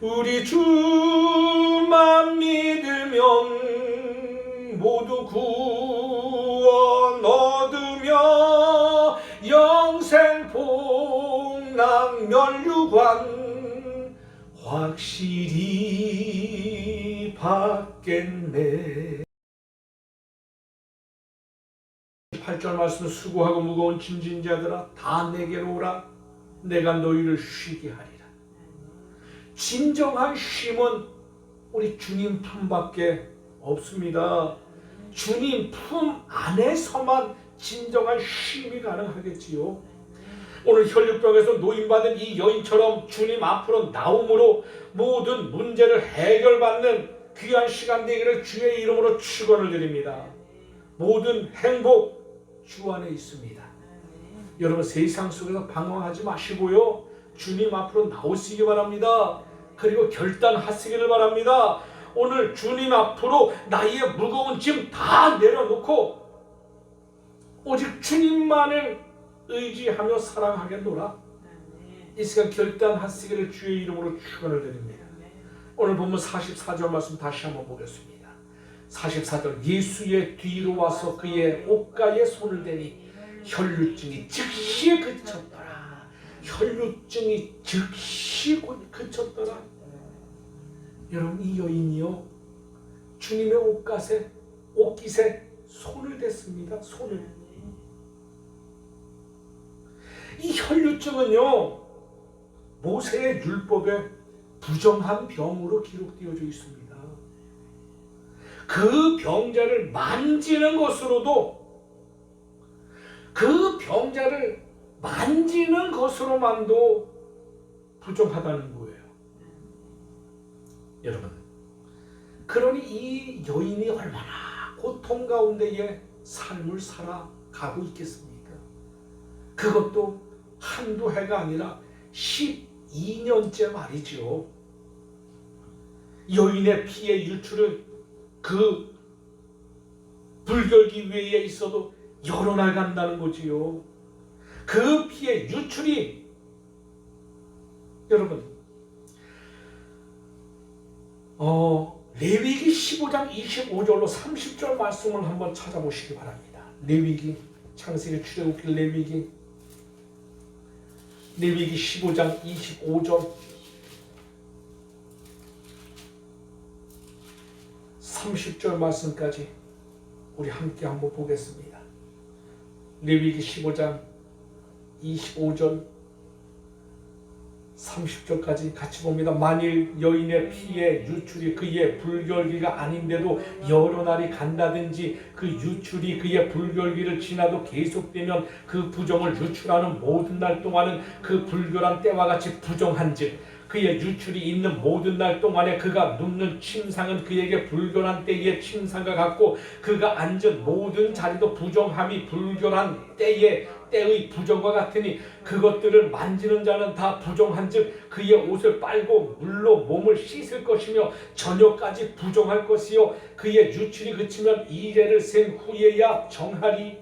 우리 주만 믿으면 모두 구원 얻으며 영생 복락 면류관 확실히 받겠네. 8절 말씀, 수고하고 무거운 짐진 자들아 다 내게로 오라. 내가 너희를 쉬게 하리라. 진정한 쉼은 우리 주님 품밖에 없습니다. 주님 품 안에서만 진정한 쉼이 가능하겠지요. 오늘 혈류병에서 노인받은 이 여인처럼 주님 앞으로 나옴으로 모든 문제를 해결받는 귀한 시간 되기를 주의 이름으로 축원을 드립니다. 모든 행복 주 안에 있습니다. 여러분 세상 속에서 방황하지 마시고요, 주님 앞으로 나오시기 바랍니다. 그리고 결단하시기를 바랍니다. 오늘 주님 앞으로 나의 무거운 짐 다 내려놓고 오직 주님만을 의지하며 사랑하겠노라. 이 시간 결단하시기를 주의 이름으로 축원을 드립니다. 오늘 본문 44절 말씀 다시 한번 보겠습니다. 44절, 예수의 뒤로 와서 그의 옷가에 손을 대니 혈류증이 즉시 그쳤더라. 혈류증이 즉시 그쳤더라. 여러분 이 여인이요, 주님의 옷깃에 손을 댔습니다. 손을. 이 혈류증은요, 모세의 율법에 부정한 병으로 기록되어져 있습니다. 그 병자를 만지는 것으로도 그 병자를 만지는 것으로만도 부정하다는 거예요. 여러분, 그러니 이 여인이 얼마나 고통 가운데에 삶을 살아가고 있겠습니까? 그것도 한두 해가 아니라 12년째 말이죠. 여인의 피의 유출은 그 불결기 외에 있어도 여러 날 간다는 거지요. 그 피의 유출이 여러분 레위기 15장 25절로 30절 말씀을 한번 찾아보시기 바랍니다. 레위기, 창세기, 출애굽기, 레위기 15장 25절 30절 말씀까지 우리 함께 한번 보겠습니다. 레위기 15장 25절 30절까지 같이 봅니다. 만일 여인의 피의 유출이 그의 불결기가 아닌데도 여러 날이 간다든지 그 유출이 그의 불결기를 지나도 계속되면 그 부정을 유출하는 모든 날 동안은 그 불결한 때와 같이 부정한즉 그의 유출이 있는 모든 날 동안에 그가 눕는 침상은 그에게 불결한 때의 침상과 같고 그가 앉은 모든 자리도 부정함이 불결한 때의 부정과 같으니 그것들을 만지는 자는 다 부정한즉 그의 옷을 빨고 물로 몸을 씻을 것이며 저녁까지 부정할 것이요 그의 유출이 그치면 이레를 센 후에야 정하리니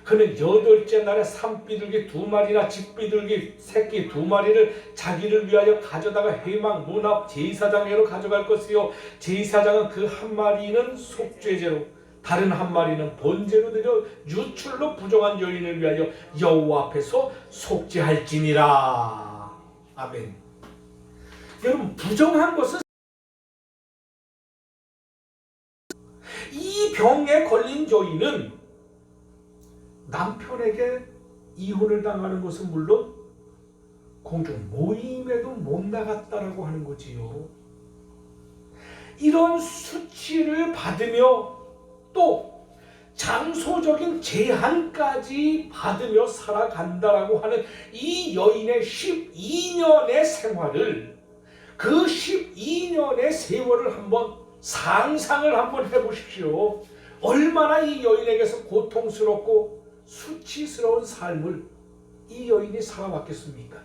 그는 8째 날에 산비둘기 2마리나 집비둘기 새끼 2마리를 자기를 위하여 가져다가 회막 문 앞 제사장에로 가져갈 것이요 제사장은 그 한 마리는 속죄제로 다른 한 마리는 번제로 드려 유출로 부정한 여인을 위하여 여호와 앞에서 속죄할지니라. 아멘. 여러분, 부정한 것은 이 병에 걸린 여인은 남편에게 이혼을 당하는 것은 물론 공중 모임에도 못 나갔다라고 하는 거지요. 이런 수치를 받으며 또 장소적인 제한까지 받으며 살아간다라고 하는 이 여인의 12년의 생활을 그 12년의 세월을 한번 상상을 한번 해보십시오. 얼마나 이 여인에게서 고통스럽고 수치스러운 삶을 이 여인이 살아왔겠습니까?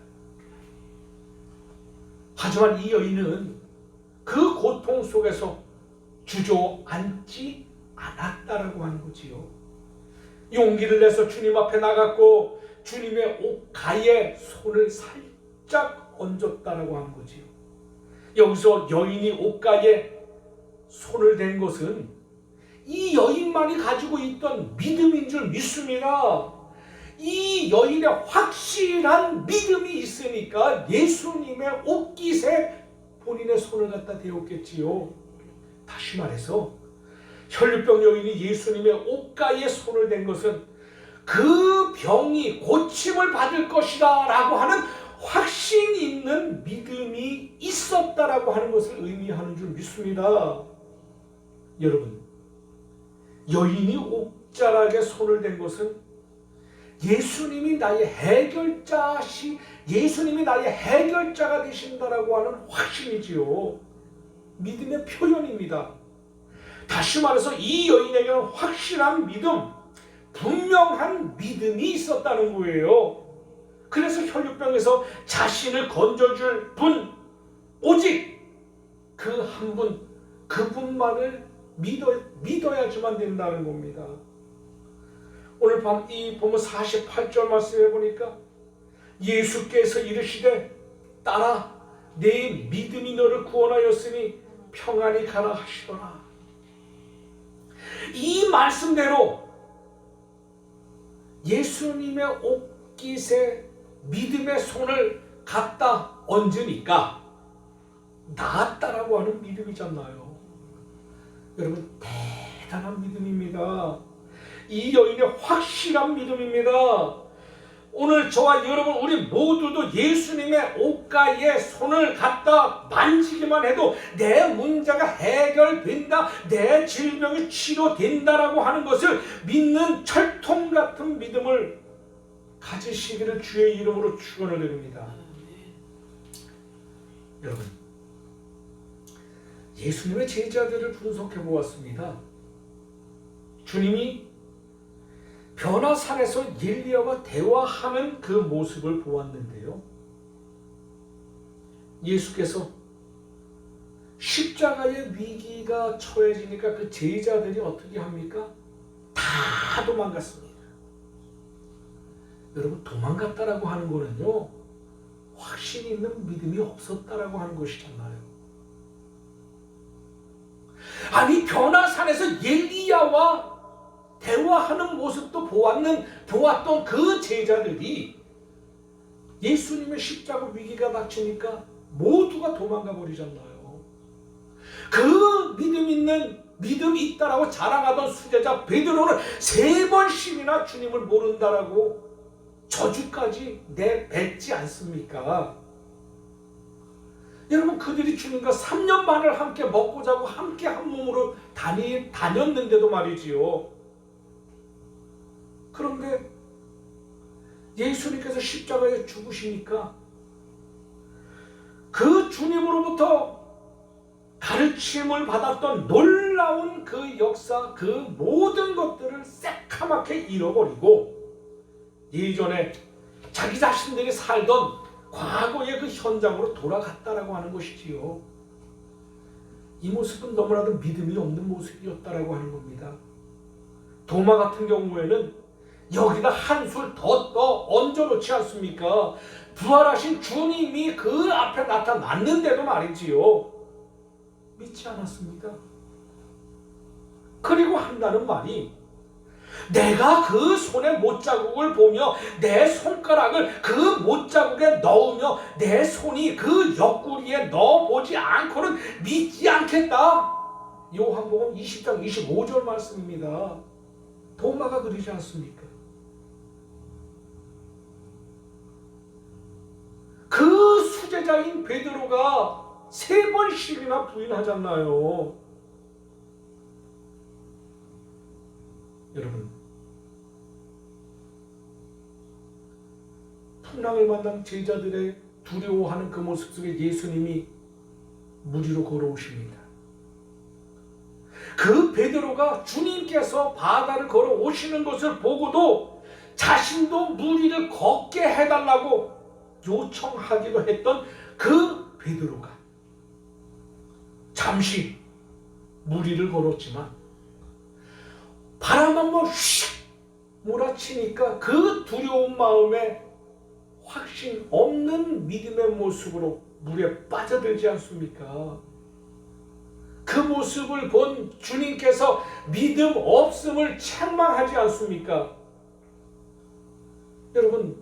하지만 이 여인은 그 고통 속에서 주저앉지 않았다라고 하는 거지요. 용기를 내서 주님 앞에 나갔고 주님의 옷가에 손을 살짝 얹었다라고 하는 거지요. 여기서 여인이 옷가에 손을 댄 것은 이 여인만이 가지고 있던 믿음인 줄 믿습니다. 이 여인의 확실한 믿음이 있으니까 예수님의 옷깃에 본인의 손을 갖다 대었겠지요. 다시 말해서 혈류병 여인이 예수님의 옷가에 손을 댄 것은 그 병이 고침을 받을 것이다 라고 하는 확신 있는 믿음이 있었다라고 하는 것을 의미하는 줄 믿습니다. 여러분, 여인이 옥자락에 손을 댄 것은 예수님이 나의 해결자가 되신다라고 하는 확신이지요. 믿음의 표현입니다. 다시 말해서 이 여인에게는 확실한 믿음, 분명한 믿음이 있었다는 거예요. 그래서 혈류병에서 자신을 건져줄 분, 오직 그 한 분, 그분만을 믿어야지만 된다는 겁니다. 오늘 밤 이 보면 48절 말씀해 보니까 예수께서 이르시되 딸아 내 믿음이 너를 구원하였으니 평안히 가라 하시더라. 이 말씀대로 예수님의 옷깃에 믿음의 손을 갖다 얹으니까 나았다라고 하는 믿음이잖아요. 여러분, 대단한 믿음입니다. 이 여인의 확실한 믿음입니다. 오늘 저와 여러분 우리 모두도 예수님의 옷가에 손을 갖다 만지기만 해도 내 문제가 해결된다, 내 질병이 치료된다라고 하는 것을 믿는 철통 같은 믿음을 가지시기를 주의 이름으로 축원을 드립니다. 여러분, 예수님의 제자들을 분석해 보았습니다. 주님이 변화산에서 엘리야와 대화하는 그 모습을 보았는데요. 예수께서 십자가의 위기가 처해지니까 그 제자들이 어떻게 합니까? 다 도망갔습니다. 여러분, 도망갔다라고 하는 거는요, 확신 있는 믿음이 없었다라고 하는 것이잖아요. 아니, 변화산에서 엘리야와 대화하는 모습도 보았던 그 제자들이 예수님의 십자가 위기가 닥치니까 모두가 도망가 버리잖아요. 그 믿음이 있다라고 자랑하던 수제자 베드로는 3번씩이나 주님을 모른다라고 저주까지 내뱉지 않습니까? 여러분, 그들이 주님과 3년 반을 함께 먹고 자고 함께 한 몸으로 다녔는데도 말이지요. 그런데 예수님께서 십자가에 죽으시니까 그 주님으로부터 가르침을 받았던 놀라운 그 역사, 그 모든 것들을 새카맣게 잃어버리고 예전에 자기 자신들이 살던 과거의 그 현장으로 돌아갔다라고 하는 것이지요. 이 모습은 너무나도 믿음이 없는 모습이었다라고 하는 겁니다. 도마 같은 경우에는 여기다 한술 더 얹어놓지 않습니까? 부활하신 주님이 그 앞에 나타났는데도 말이지요. 믿지 않았습니다. 그리고 한다는 말이 내가 그 손의 못자국을 보며 내 손가락을 그 못자국에 넣으며 내 손이 그 옆구리에 넣어보지 않고는 믿지 않겠다. 요한복음 20장 25절 말씀입니다. 도마가 그러지 않습니까? 그 수제자인 베드로가 3번씩이나 부인하잖아요. 여러분, 풍랑을 만난 제자들의 두려워하는 그 모습 속에 예수님이 무리로 걸어오십니다. 그 베드로가 주님께서 바다를 걸어오시는 것을 보고도 자신도 무리를 걷게 해달라고 요청하기도 했던 그 베드로가 잠시 무리를 걸었지만 바람 한번 휙 몰아치니까 그 두려운 마음에 확신 없는 믿음의 모습으로 물에 빠져들지 않습니까? 그 모습을 본 주님께서 믿음 없음을 책망하지 않습니까? 여러분,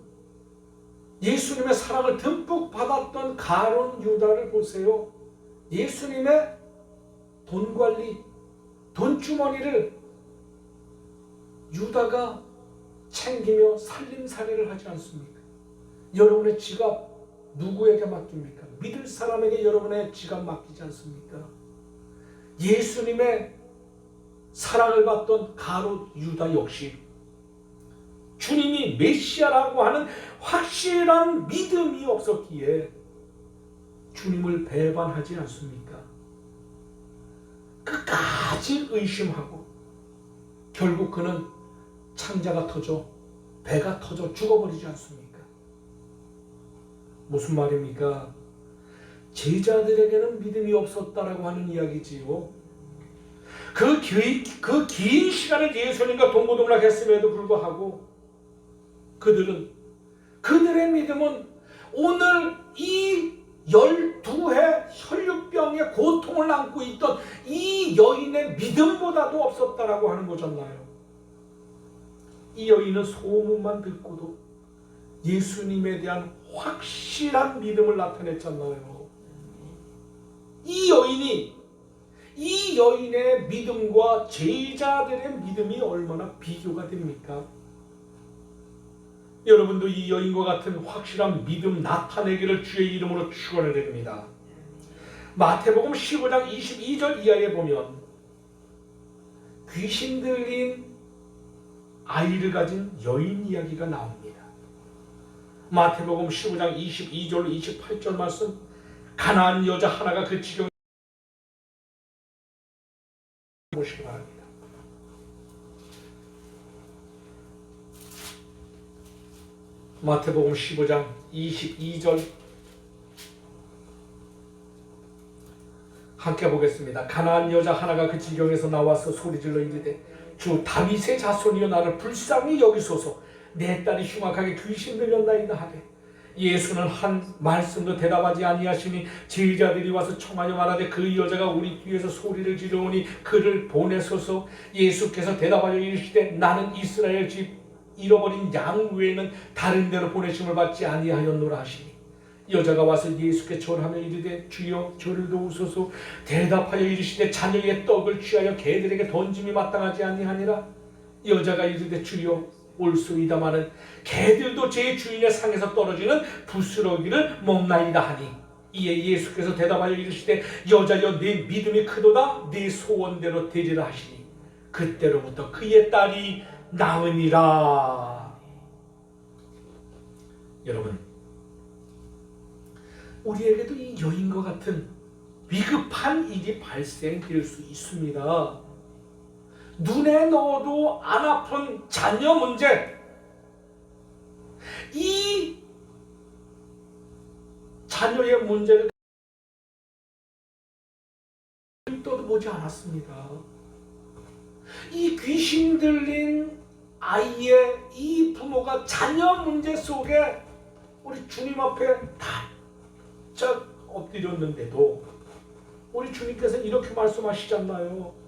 예수님의 사랑을 듬뿍 받았던 가룟 유다를 보세요. 예수님의 돈관리, 돈주머니를 유다가 챙기며 살림살이를 하지 않습니까? 여러분의 지갑 누구에게 맡깁니까? 믿을 사람에게 여러분의 지갑 맡기지 않습니까? 예수님의 사랑을 받던 가룟 유다 역시 주님이 메시아라고 하는 확실한 믿음이 없었기에 주님을 배반하지 않습니까? 끝까지 의심하고 결국 그는 창자가 터져 배가 터져 죽어버리지 않습니까? 무슨 말입니까? 제자들에게는 믿음이 없었다라고 하는 이야기지요. 그 긴 시간을 예수님과 동고동락했음에도 불구하고 그들의 믿음은 오늘 이 12해 혈류병의 고통을 안고 있던 이 여인의 믿음보다도 없었다라고 하는 거잖아요. 이 여인은 소문만 듣고도 예수님에 대한 확실한 믿음을 나타냈잖아요. 이 여인의 믿음과 제자들의 믿음이 얼마나 비교가 됩니까? 여러분도 이 여인과 같은 확실한 믿음 나타내기를 주의 이름으로 축원을 드립니다. 마태복음 15장 22절 이하에 보면 귀신 들린 아이를 가진 여인 이야기가 나옵니다. 마태복음 15장 22절로 28절 말씀, 가나안 여자 하나가 그 지경에 보시기 바랍니다. 마태복음 15장 22절 함께 보겠습니다. 가나안 여자 하나가 그 지경에서 나와서 소리질러 이르되 주 다윗의 자손이여 나를 불쌍히 여기소서, 내 딸이 흉악하게 귀신 들렸나이다 하되 예수는 한 말씀도 대답하지 아니하시니 제자들이 와서 청하여 말하되 그 여자가 우리 뒤에서 소리를 지르오니 그를 보내소서. 예수께서 대답하여 이르시되 나는 이스라엘 집 잃어버린 양 외에는 다른 데로 보내심을 받지 아니하였노라 하시니 여자가 와서 예수께 절하며 이르되 주여 저를 도우소서. 대답하여 이르시되 자녀의 떡을 취하여 개들에게 던짐이 마땅하지 아니하니라. 여자가 이르되 주여 올소이다마는 개들도 제 주인의 상에서 떨어지는 부스러기를 먹나이다 하니 이에 예수께서 대답하여 이르시되 여자여 네 믿음이 크도다, 네 소원대로 되리라 하시니 그때로부터 그의 딸이 나으니라. 여러분, 우리에게도 이 여인과 같은 위급한 일이 발생될 수 있습니다. 눈에 넣어도 안 아픈 자녀 문제, 이 자녀의 문제를 떠보지 않았습니다. 이 귀신 들린 아이의 이 부모가 자녀 문제 속에 우리 주님 앞에 바짝 엎드렸는데도 우리 주님께서는 이렇게 말씀하시잖아요.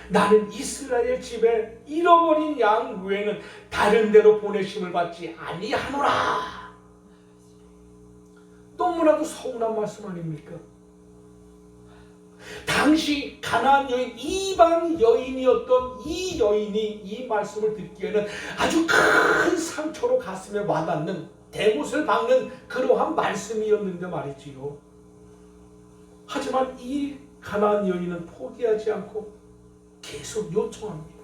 나는 이스라엘 집에 잃어버린 양 외에는 다른 데로 보내심을 받지 아니하노라. 너무나도 서운한 말씀 아닙니까? 당시 가나안 여인, 이방 여인이었던 이 여인이 이 말씀을 듣기에는 아주 큰 상처로 가슴에 와닿는, 대못을 박는 그러한 말씀이었는데 말이지요. 하지만 이 가나안 여인은 포기하지 않고 계속 요청합니다.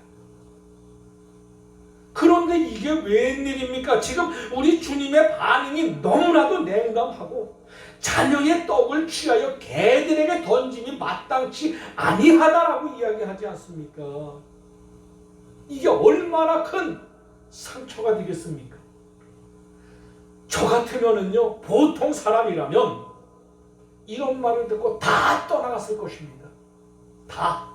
그런데 이게 웬일입니까? 지금 우리 주님의 반응이 너무나도 냉담하고 자녀의 떡을 취하여 개들에게 던짐이 마땅치 아니하다라고 이야기하지 않습니까? 이게 얼마나 큰 상처가 되겠습니까? 저 같으면은요, 보통 사람이라면 이런 말을 듣고 다 떠나갔을 것입니다. 다.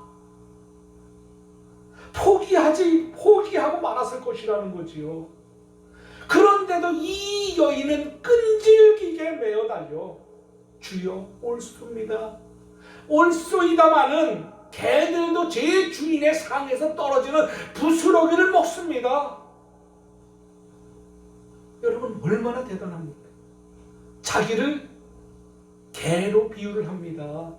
포기하고 말았을 것이라는 거지요. 그런데도 이 여인은 끈질기게 매어 달려 주여 옳소입니다. 옳소이다마는 개들도 제 주인의 상에서 떨어지는 부스러기를 먹습니다. 여러분, 얼마나 대단합니까? 자기를 개로 비유를 합니다.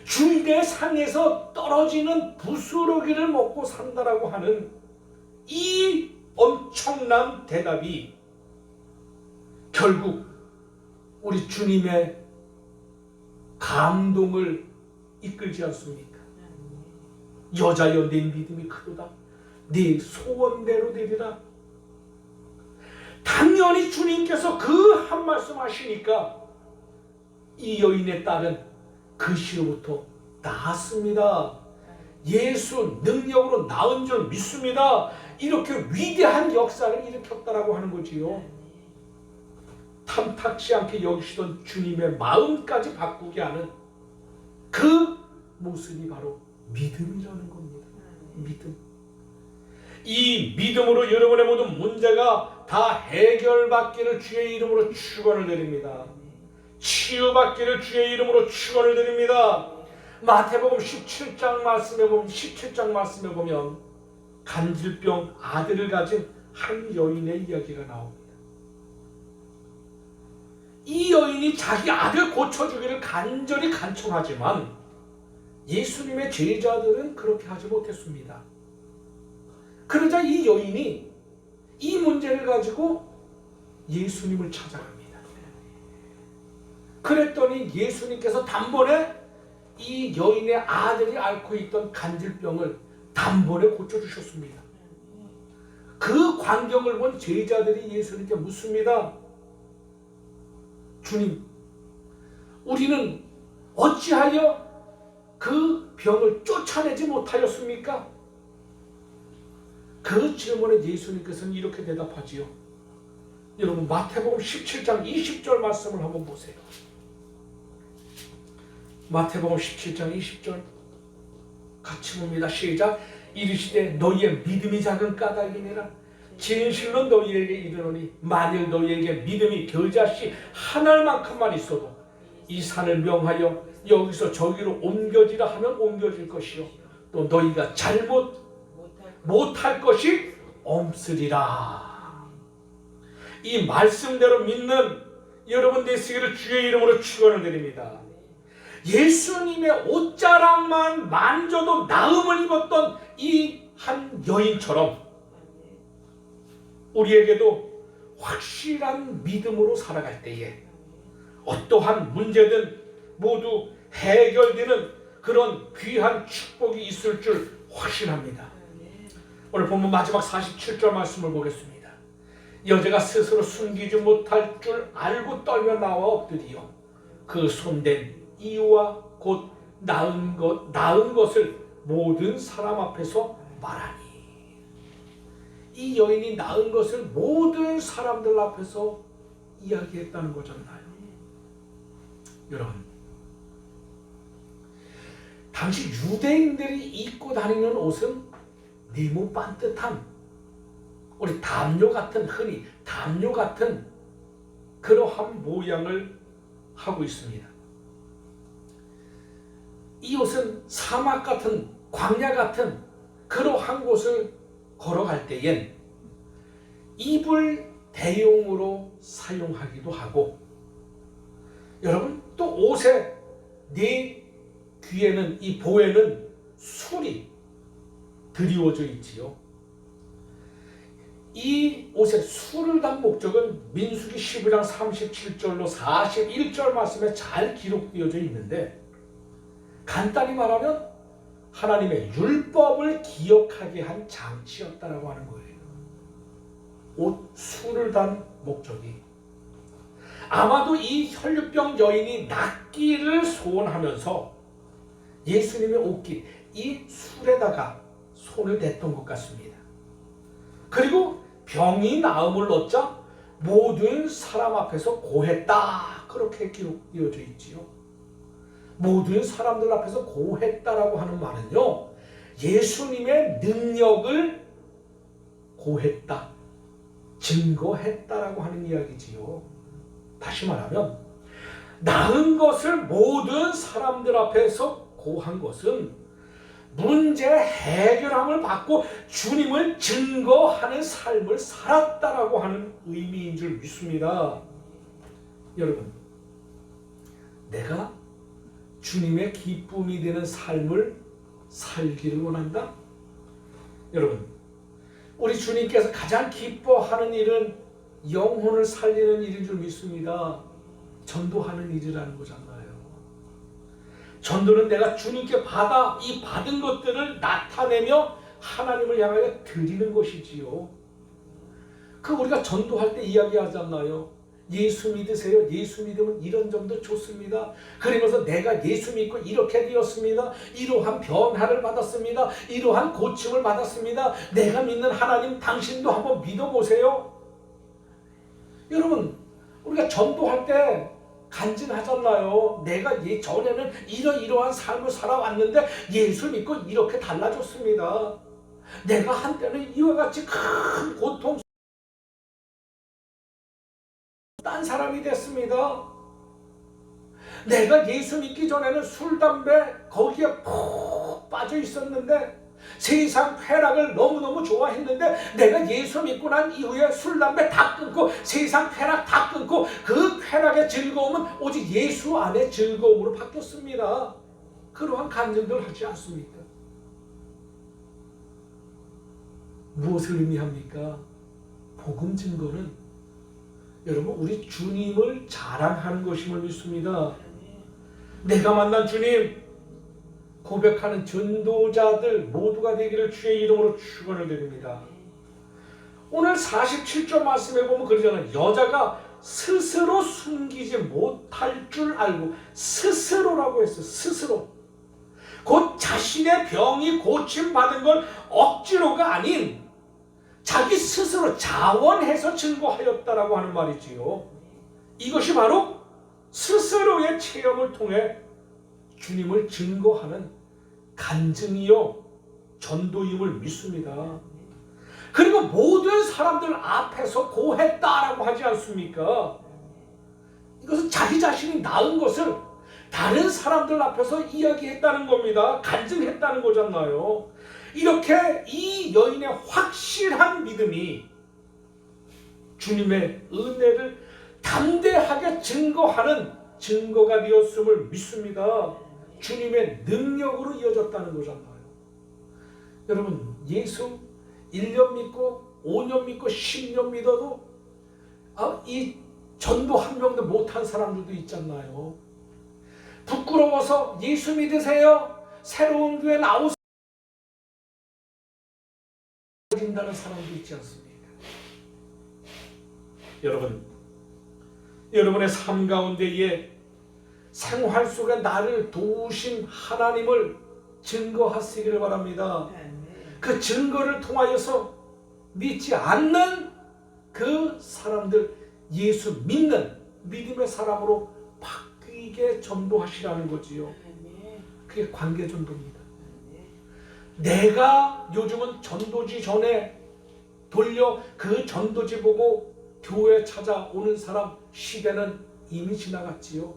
주인의 상에서 떨어지는 부스러기를 먹고 산다라고 하는 이 엄청난 대답이 결국 우리 주님의 감동을 이끌지 않습니까? 여자여 내 믿음이 크도다, 네 소원대로 되리라. 당연히 주님께서 그 한 말씀 하시니까 이 여인의 딸은 그 시로부터 나았습니다. 예수 능력으로 나은 줄 믿습니다. 이렇게 위대한 역사를 일으켰다라고 하는 거지요. 탐탁지 않게 여기시던 주님의 마음까지 바꾸게 하는 그 모습이 바로 믿음이라는 겁니다. 믿음. 이 믿음으로 여러분의 모든 문제가 다 해결받기를 주의 이름으로 축원을 드립니다. 치유받기를 주의 이름으로 축원을 드립니다. 마태복음 17장 말씀에 보면 간질병 아들을 가진 한 여인의 이야기가 나옵니다. 이 여인이 자기 아들 고쳐주기를 간절히 간청하지만 예수님의 제자들은 그렇게 하지 못했습니다. 그러자 이 여인이 이 문제를 가지고 예수님을 찾아갑니다. 그랬더니 예수님께서 단번에 이 여인의 아들이 앓고 있던 간질병을 단번에 고쳐주셨습니다. 그 광경을 본 제자들이 예수님께 묻습니다. 주님, 우리는 어찌하여 그 병을 쫓아내지 못하였습니까? 그 질문에 예수님께서는 이렇게 대답하지요. 여러분, 마태복음 17장 20절 말씀을 한번 보세요. 마태복음 17장 20절 같이 봅니다. 시작. 이르시되 너희의 믿음이 작은 까닭이니라. 진실로 너희에게 이르노니 만일 너희에게 믿음이 겨자씨 하나만큼만 있어도 이 산을 명하여 여기서 저기로 옮겨지라 하면 옮겨질 것이요 또 너희가 잘못 못할 것이 없으리라. 이 말씀대로 믿는 여러분 되시기를 주의 이름으로 축원을 드립니다. 예수님의 옷자락만 만져도 나음을 입었던 이 한 여인처럼 우리에게도 확실한 믿음으로 살아갈 때에 어떠한 문제든 모두 해결되는 그런 귀한 축복이 있을 줄 확신합니다. 오늘 본문 마지막 47절 말씀을 보겠습니다. 여자가 스스로 숨기지 못할 줄 알고 떨며 나와 엎드리어 그 손댄 이유와 곧 나은 것을 모든 사람 앞에서 말하니. 이 여인이 나은 것을 모든 사람들 앞에서 이야기했다는 거잖아요. 여러분, 당시 유대인들이 입고 다니는 옷은 네모 반듯한 우리 담요 같은, 흔히 담요 같은 그러한 모양을 하고 있습니다. 이 옷은 사막 같은, 광야 같은 그러한 곳을 걸어갈 때엔 입을 대용으로 사용하기도 하고, 여러분 또 옷에 네 귀에는, 이 보에는 술이 드리워져 있지요. 이 옷에 술을 단 목적은 민수기 15장 37절로 41절 말씀에 잘 기록되어져 있는데, 간단히 말하면 하나님의 율법을 기억하게 한 장치였다라고 하는 거예요. 옷, 술을 단 목적이. 아마도 이 혈류병 여인이 낫기를 소원하면서 예수님의 옷깃, 이 술에다가 손을 댔던 것 같습니다. 그리고 병이 나음을 얻자 모든 사람 앞에서 고했다, 그렇게 기록되어져 있지요. 모든 사람들 앞에서 고했다라고 하는 말은요, 예수님의 능력을 고했다, 증거했다라고 하는 이야기지요. 다시 말하면 나은 것을 모든 사람들 앞에서 고한 것은 문제 해결함을 받고 주님을 증거하는 삶을 살았다라고 하는 의미인 줄 믿습니다. 여러분, 내가 주님의 기쁨이 되는 삶을 살기를 원한다? 여러분, 우리 주님께서 가장 기뻐하는 일은 영혼을 살리는 일인 줄 믿습니다. 전도하는 일이라는 거잖아요. 전도는 내가 주님께 받은 것들을 나타내며 하나님을 향하여 드리는 것이지요. 그 우리가 전도할 때 이야기하잖아요. 예수 믿으세요. 예수 믿으면 이런 점도 좋습니다. 그러면서 내가 예수 믿고 이렇게 되었습니다. 이러한 변화를 받았습니다. 이러한 고침을 받았습니다. 내가 믿는 하나님, 당신도 한번 믿어보세요. 여러분, 우리가 전도할 때 간증하잖아요. 내가 예전에는 이러한 삶을 살아왔는데 예수 믿고 이렇게 달라졌습니다. 내가 한때는 이와 같이 큰 고통 딴 사람이 됐습니다. 내가 예수 믿기 전에는 술, 담배 거기에 푹 빠져 있었는데 세상 쾌락을 너무너무 좋아했는데 내가 예수 믿고 난 이후에 술, 담배 다 끊고 세상 쾌락 다 끊고 그 쾌락의 즐거움은 오직 예수 안의 즐거움으로 바뀌었습니다. 그러한 간증들 하지 않습니까? 무엇을 의미합니까? 복음 증거는 여러분 우리 주님을 자랑하는 것임을 믿습니다. 내가 만난 주님 고백하는 전도자들 모두가 되기를 주의 이름으로 축원을 드립니다. 오늘 47절 말씀에 보면 그러잖아요. 여자가 스스로 숨기지 못할 줄 알고, 스스로라고 했어요. 스스로. 곧 자신의 병이 고침받은 걸 억지로가 아닌 자기 스스로 자원해서 증거하였다라고 하는 말이지요. 이것이 바로 스스로의 체험을 통해 주님을 증거하는 간증이요 전도임을 믿습니다. 그리고 모든 사람들 앞에서 고했다라고 하지 않습니까? 이것은 자기 자신이 낳은 것을 다른 사람들 앞에서 이야기했다는 겁니다. 간증했다는 거잖아요. 이렇게 이 여인의 확실한 믿음이 주님의 은혜를 담대하게 증거하는 증거가 되었음을 믿습니다. 주님의 능력으로 이어졌다는 거잖아요. 여러분, 예수 1년 믿고 5년 믿고 10년 믿어도 이 전도 한 명도 못한 사람들도 있잖아요. 부끄러워서 예수 믿으세요, 새로운 교회 나오세요 다는 사람도 있지 않습니까? 여러분, 여러분의 삶 가운데에 생활 속에 나를 도우신 하나님을 증거하시기를 바랍니다. 그 증거를 통하여서 믿지 않는 그 사람들 예수 믿는 믿음의 사람으로 바뀌게 전도하시라는 거지요. 그게 관계 전도입니다. 내가 요즘은 전도지 전에 돌려 그 전도지 보고 교회 찾아오는 사람 시대는 이미 지나갔지요.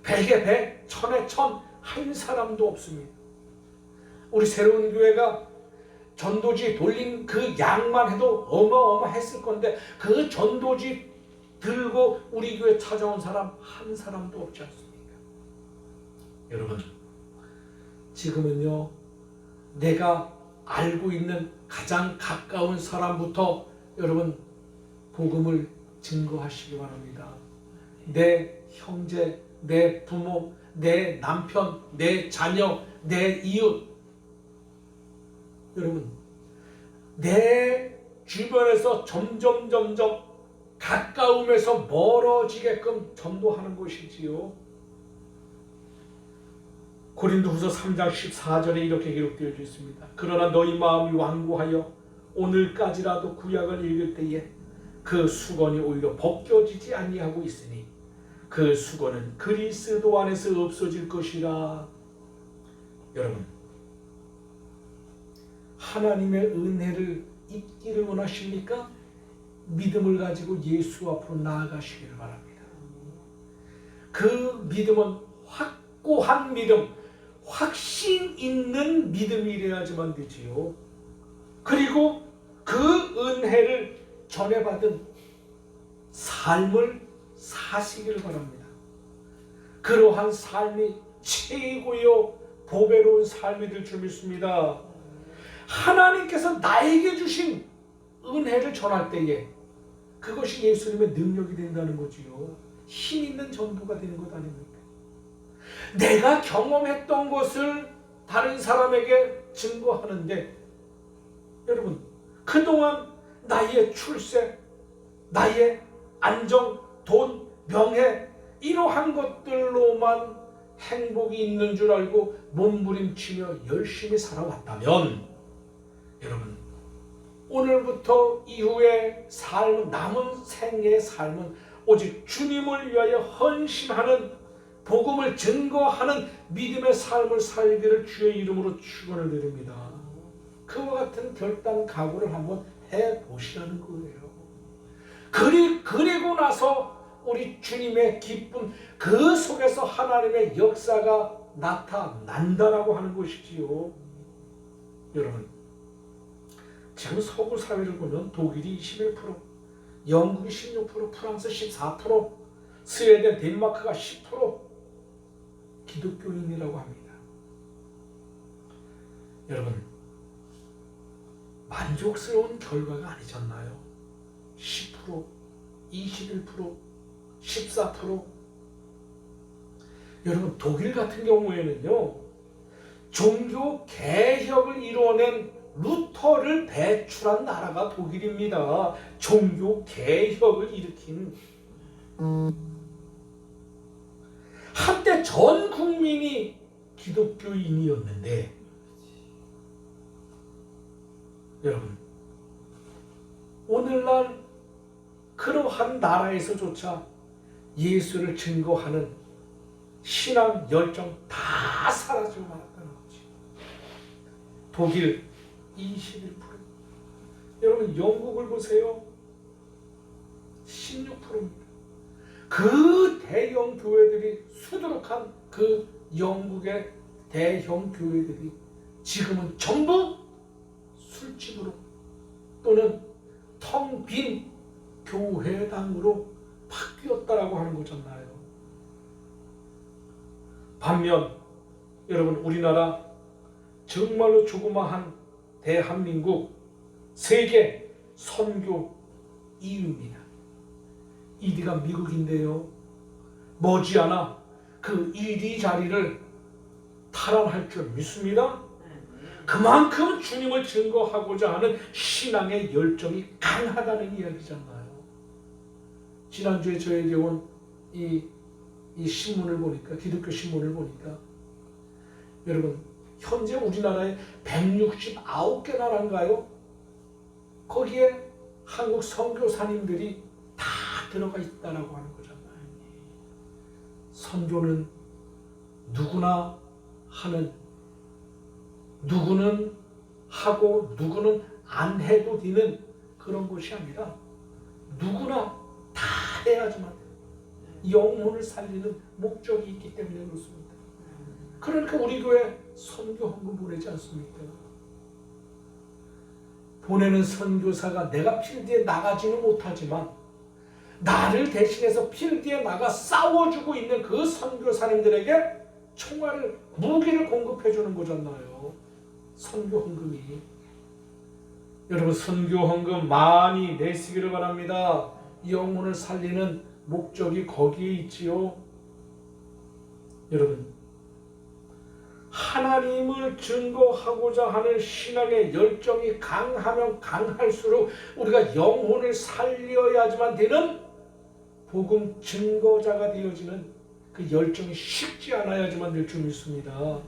백에 백, 천에 천, 한 사람도 없습니다. 우리 새로운 교회가 전도지 돌린 그 양만 해도 어마어마했을 건데 그 전도지 들고 우리 교회 찾아온 사람 한 사람도 없지 않습니까? 여러분, 지금은요 내가 알고 있는 가장 가까운 사람부터 여러분 복음을 증거하시기 바랍니다. 내 형제, 내 부모, 내 남편, 내 자녀, 내 이웃, 여러분 내 주변에서 점점 가까움에서 멀어지게끔 전도하는 것이지요. 고린도후서 3장 14절에 이렇게 기록되어 있습니다. 그러나 너희 마음이 완고하여 오늘까지라도 구약을 읽을 때에 그 수건이 오히려 벗겨지지 아니하고 있으니 그 수건은 그리스도 안에서 없어질 것이라. 여러분, 하나님의 은혜를 잊기를 원하십니까? 믿음을 가지고 예수 앞으로 나아가시기를 바랍니다. 그 믿음은 확고한 믿음, 확신 있는 믿음이래야지만 되지요. 그리고 그 은혜를 전해받은 삶을 사시기를 바랍니다. 그러한 삶이 최고요 보배로운 삶이 될 줄 믿습니다. 하나님께서 나에게 주신 은혜를 전할 때에 그것이 예수님의 능력이 된다는 거지요. 힘 있는 전도가 되는 것 아닙니까? 내가 경험했던 것을 다른 사람에게 증거하는데 여러분, 그동안 나의 출세, 나의 안정, 돈, 명예 이러한 것들로만 행복이 있는 줄 알고 몸부림치며 열심히 살아왔다면 여러분, 오늘부터 이후의 삶, 남은 생의 삶은 오직 주님을 위하여 헌신하는 복음을 증거하는 믿음의 삶을 살기를 주의 이름으로 축원을 드립니다. 그와 같은 결단 각오를 한번 해보시라는 거예요. 그리고 나서 우리 주님의 기쁨 그 속에서 하나님의 역사가 나타난다라고 하는 것이지요. 여러분, 지금 서구 사회를 보면 독일이 21%, 영국이 16%, 프랑스 14%, 스웨덴, 덴마크가 10% 기독교인이라고 합니다. 여러분, 만족스러운 결과가 아니잖아요. 10%, 21%, 14%. 여러분 독일 같은 경우에는요. 종교 개혁을 이뤄낸 루터를 배출한 나라가 독일입니다. 종교 개혁을 일으킨. 한때 전 국민이 기독교인이었는데 여러분 오늘날 그러한 나라에서조차 예수를 증거하는 신앙 열정 다 사라지고 말았다는 거지. 독일 21%. 여러분 영국을 보세요. 16%입니다. 그 대형 교회들이 수두룩한 그 영국의 대형 교회들이 지금은 전부 술집으로 또는 텅 빈 교회당으로 바뀌었다라고 하는 거잖아요. 반면 여러분 우리나라 정말로 조그마한 대한민국 세계 선교 2위입니다. 1위가 미국인데요. 머지않아 그 1위 자리를 탈환할 줄 믿습니다. 그만큼 주님을 증거하고자 하는 신앙의 열정이 강하다는 이야기잖아요. 지난주에 저에게 온 이 신문을 보니까, 기독교 신문을 보니까 여러분 현재 우리나라에 169개 나라인가요? 거기에 한국 선교사님들이 다 들어가 있다라고 하는 거잖아요. 선교는 누구나 하는, 누구는 하고 누구는 안 해도 되는 그런 것이 아니라 누구나 다 해야지만 돼요. 영혼을 살리는 목적이 있기 때문에 그렇습니다. 그러니까 우리 교회 선교 헌금 보내지 않습니까? 보내는 선교사가 내가 필드에 나가지는 못하지만 나를 대신해서 필드에 나가 싸워주고 있는 그 선교사님들에게 총알을, 무기를 공급해 주는 거잖아요. 선교 헌금이. 여러분 선교 헌금 많이 내시기를 바랍니다. 영혼을 살리는 목적이 거기에 있지요. 여러분 하나님을 증거하고자 하는 신앙의 열정이 강하면 강할수록 우리가 영혼을 살려야지만 되는 복음 증거자가 되어지는 그 열정이 식지 않아야지만 될 줄 믿습니다.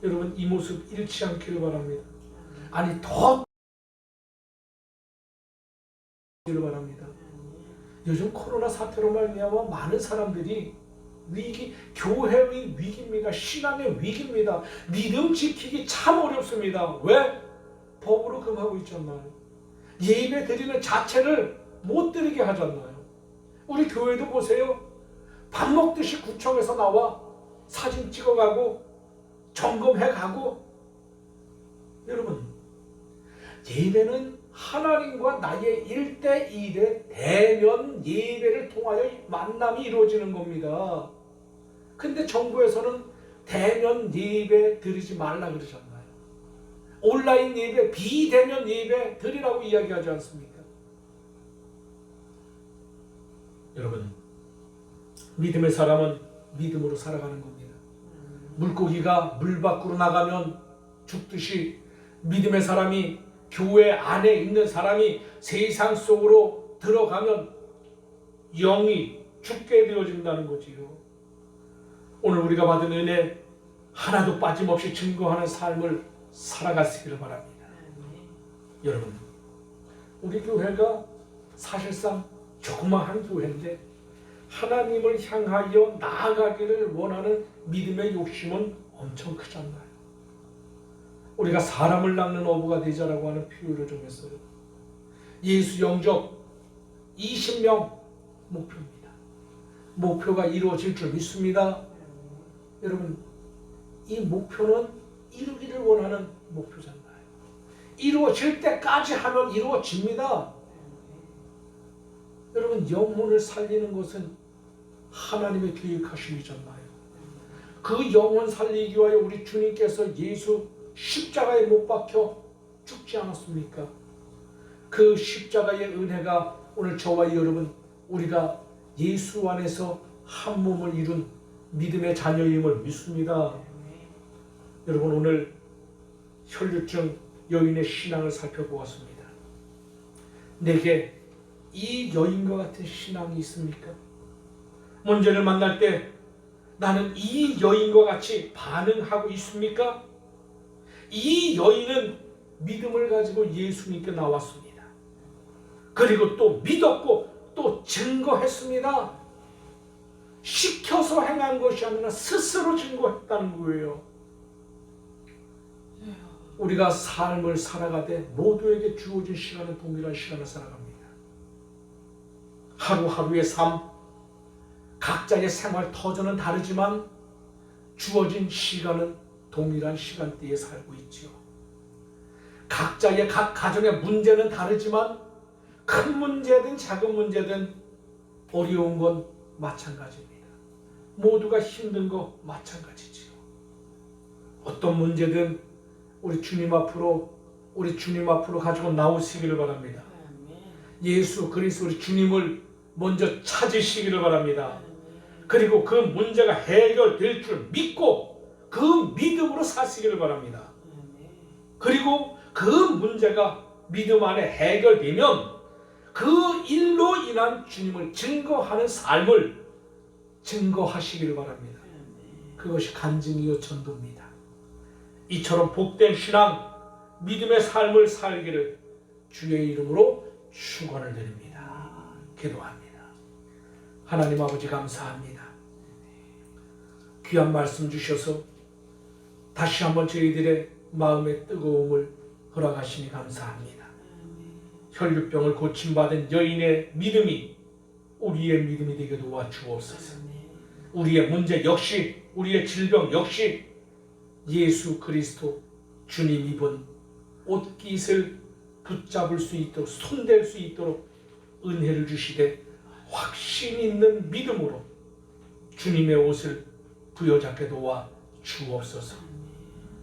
여러분 이 모습 잃지 않기를 바랍니다. 아니 더 바랍니다. 요즘 코로나 사태로 말미암아 많은 사람들이 위기, 교회의 위기입니다. 신앙의 위기입니다. 믿음 지키기 참 어렵습니다. 왜? 법으로 금하고 있잖아요. 예배 드리는 자체를 못 드리게 하잖아요. 우리 교회도 보세요. 밥 먹듯이 구청에서 나와 사진 찍어가고 점검해가고. 여러분 예배는 하나님과 나의 1대1의 대면 예배를 통하여 만남이 이루어지는 겁니다. 근데 정부에서는 대면 예배 드리지 말라 그러잖아요. 온라인 예배, 비대면 예배 드리라고 이야기하지 않습니까? 여러분 믿음의 사람은 믿음으로 살아가는 겁니다. 물고기가 물 밖으로 나가면 죽듯이 믿음의 사람이, 교회 안에 있는 사람이 세상 속으로 들어가면 영이 죽게 되어진다는 거지요. 오늘 우리가 받은 은혜 하나도 빠짐없이 증거하는 삶을 살아가시기를 바랍니다. 여러분 우리 교회가 사실상 조그마한 교회인데 하나님을 향하여 나아가기를 원하는 믿음의 욕심은 엄청 크잖아요. 우리가 사람을 낚는 어부가 되자라고 하는 표현을 좀 했어요. 예수 영접 20명 목표입니다. 목표가 이루어질 줄 믿습니다. 여러분 이 목표는 이루기를 원하는 목표잖아요. 이루어질 때까지 하면 이루어집니다. 여러분 영혼을 살리는 것은 하나님의 계획하심이잖아요. 그 영혼 살리기 위하여 우리 주님께서 예수 십자가에 못 박혀 죽지 않았습니까? 그 십자가의 은혜가 오늘 저와 여러분 우리가 예수 안에서 한 몸을 이룬 믿음의 자녀임을 믿습니다. 여러분 오늘 혈류증 여인의 신앙을 살펴보았습니다. 내게 이 여인과 같은 신앙이 있습니까? 문제를 만날 때 나는 이 여인과 같이 반응하고 있습니까? 이 여인은 믿음을 가지고 예수님께 나왔습니다. 그리고 또 믿었고 또 증거했습니다. 시켜서 행한 것이 아니라 스스로 증거했다는 거예요. 우리가 삶을 살아가되 모두에게 주어진 시간은 동일한 시간을 살아갑니다. 하루하루의 삶, 각자의 생활 터전은 다르지만 주어진 시간은 동일한 시간대에 살고 있지요. 각자의 각 가정의 문제는 다르지만 큰 문제든 작은 문제든 어려운 건 마찬가지입니다. 모두가 힘든 거 마찬가지지요. 어떤 문제든 우리 주님 앞으로 가지고 나오시기를 바랍니다. 예수 그리스도 우리 주님을 먼저 찾으시기를 바랍니다. 그리고 그 문제가 해결될 줄 믿고 그 믿음으로 사시기를 바랍니다. 그리고 그 문제가 믿음 안에 해결되면 그 일로 인한 주님을 증거하는 삶을 증거하시기를 바랍니다. 그것이 간증이요 전도입니다. 이처럼 복된 신앙, 믿음의 삶을 살기를 주의 이름으로 축원을 드립니다. 기도합니다. 하나님 아버지 감사합니다. 귀한 말씀 주셔서 다시 한번 저희들의 마음의 뜨거움을 허락하시니 감사합니다. 혈류병을 고침받은 여인의 믿음이 우리의 믿음이 되게 도와주옵소서. 우리의 문제 역시, 우리의 질병 역시 예수 그리스도 주님 입은 옷깃을 붙잡을 수 있도록, 손댈 수 있도록 은혜를 주시되 확신 있는 믿음으로 주님의 옷을 부여잡게 도와 주옵소서.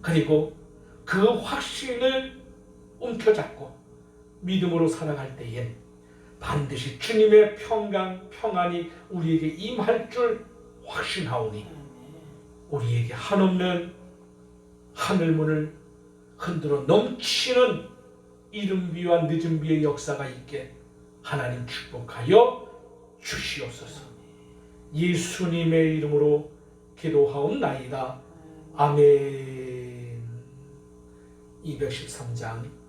그리고 그 확신을 움켜잡고 믿음으로 살아갈 때엔 반드시 주님의 평안이 우리에게 임할 줄 확신하오니 우리에게 한없는 하늘문을 흔들어 넘치는 이른비와 늦은비의 역사가 있게 하나님 축복하여 주시옵소서. 예수님의 이름으로 기도하옵나이다. 아멘. 213장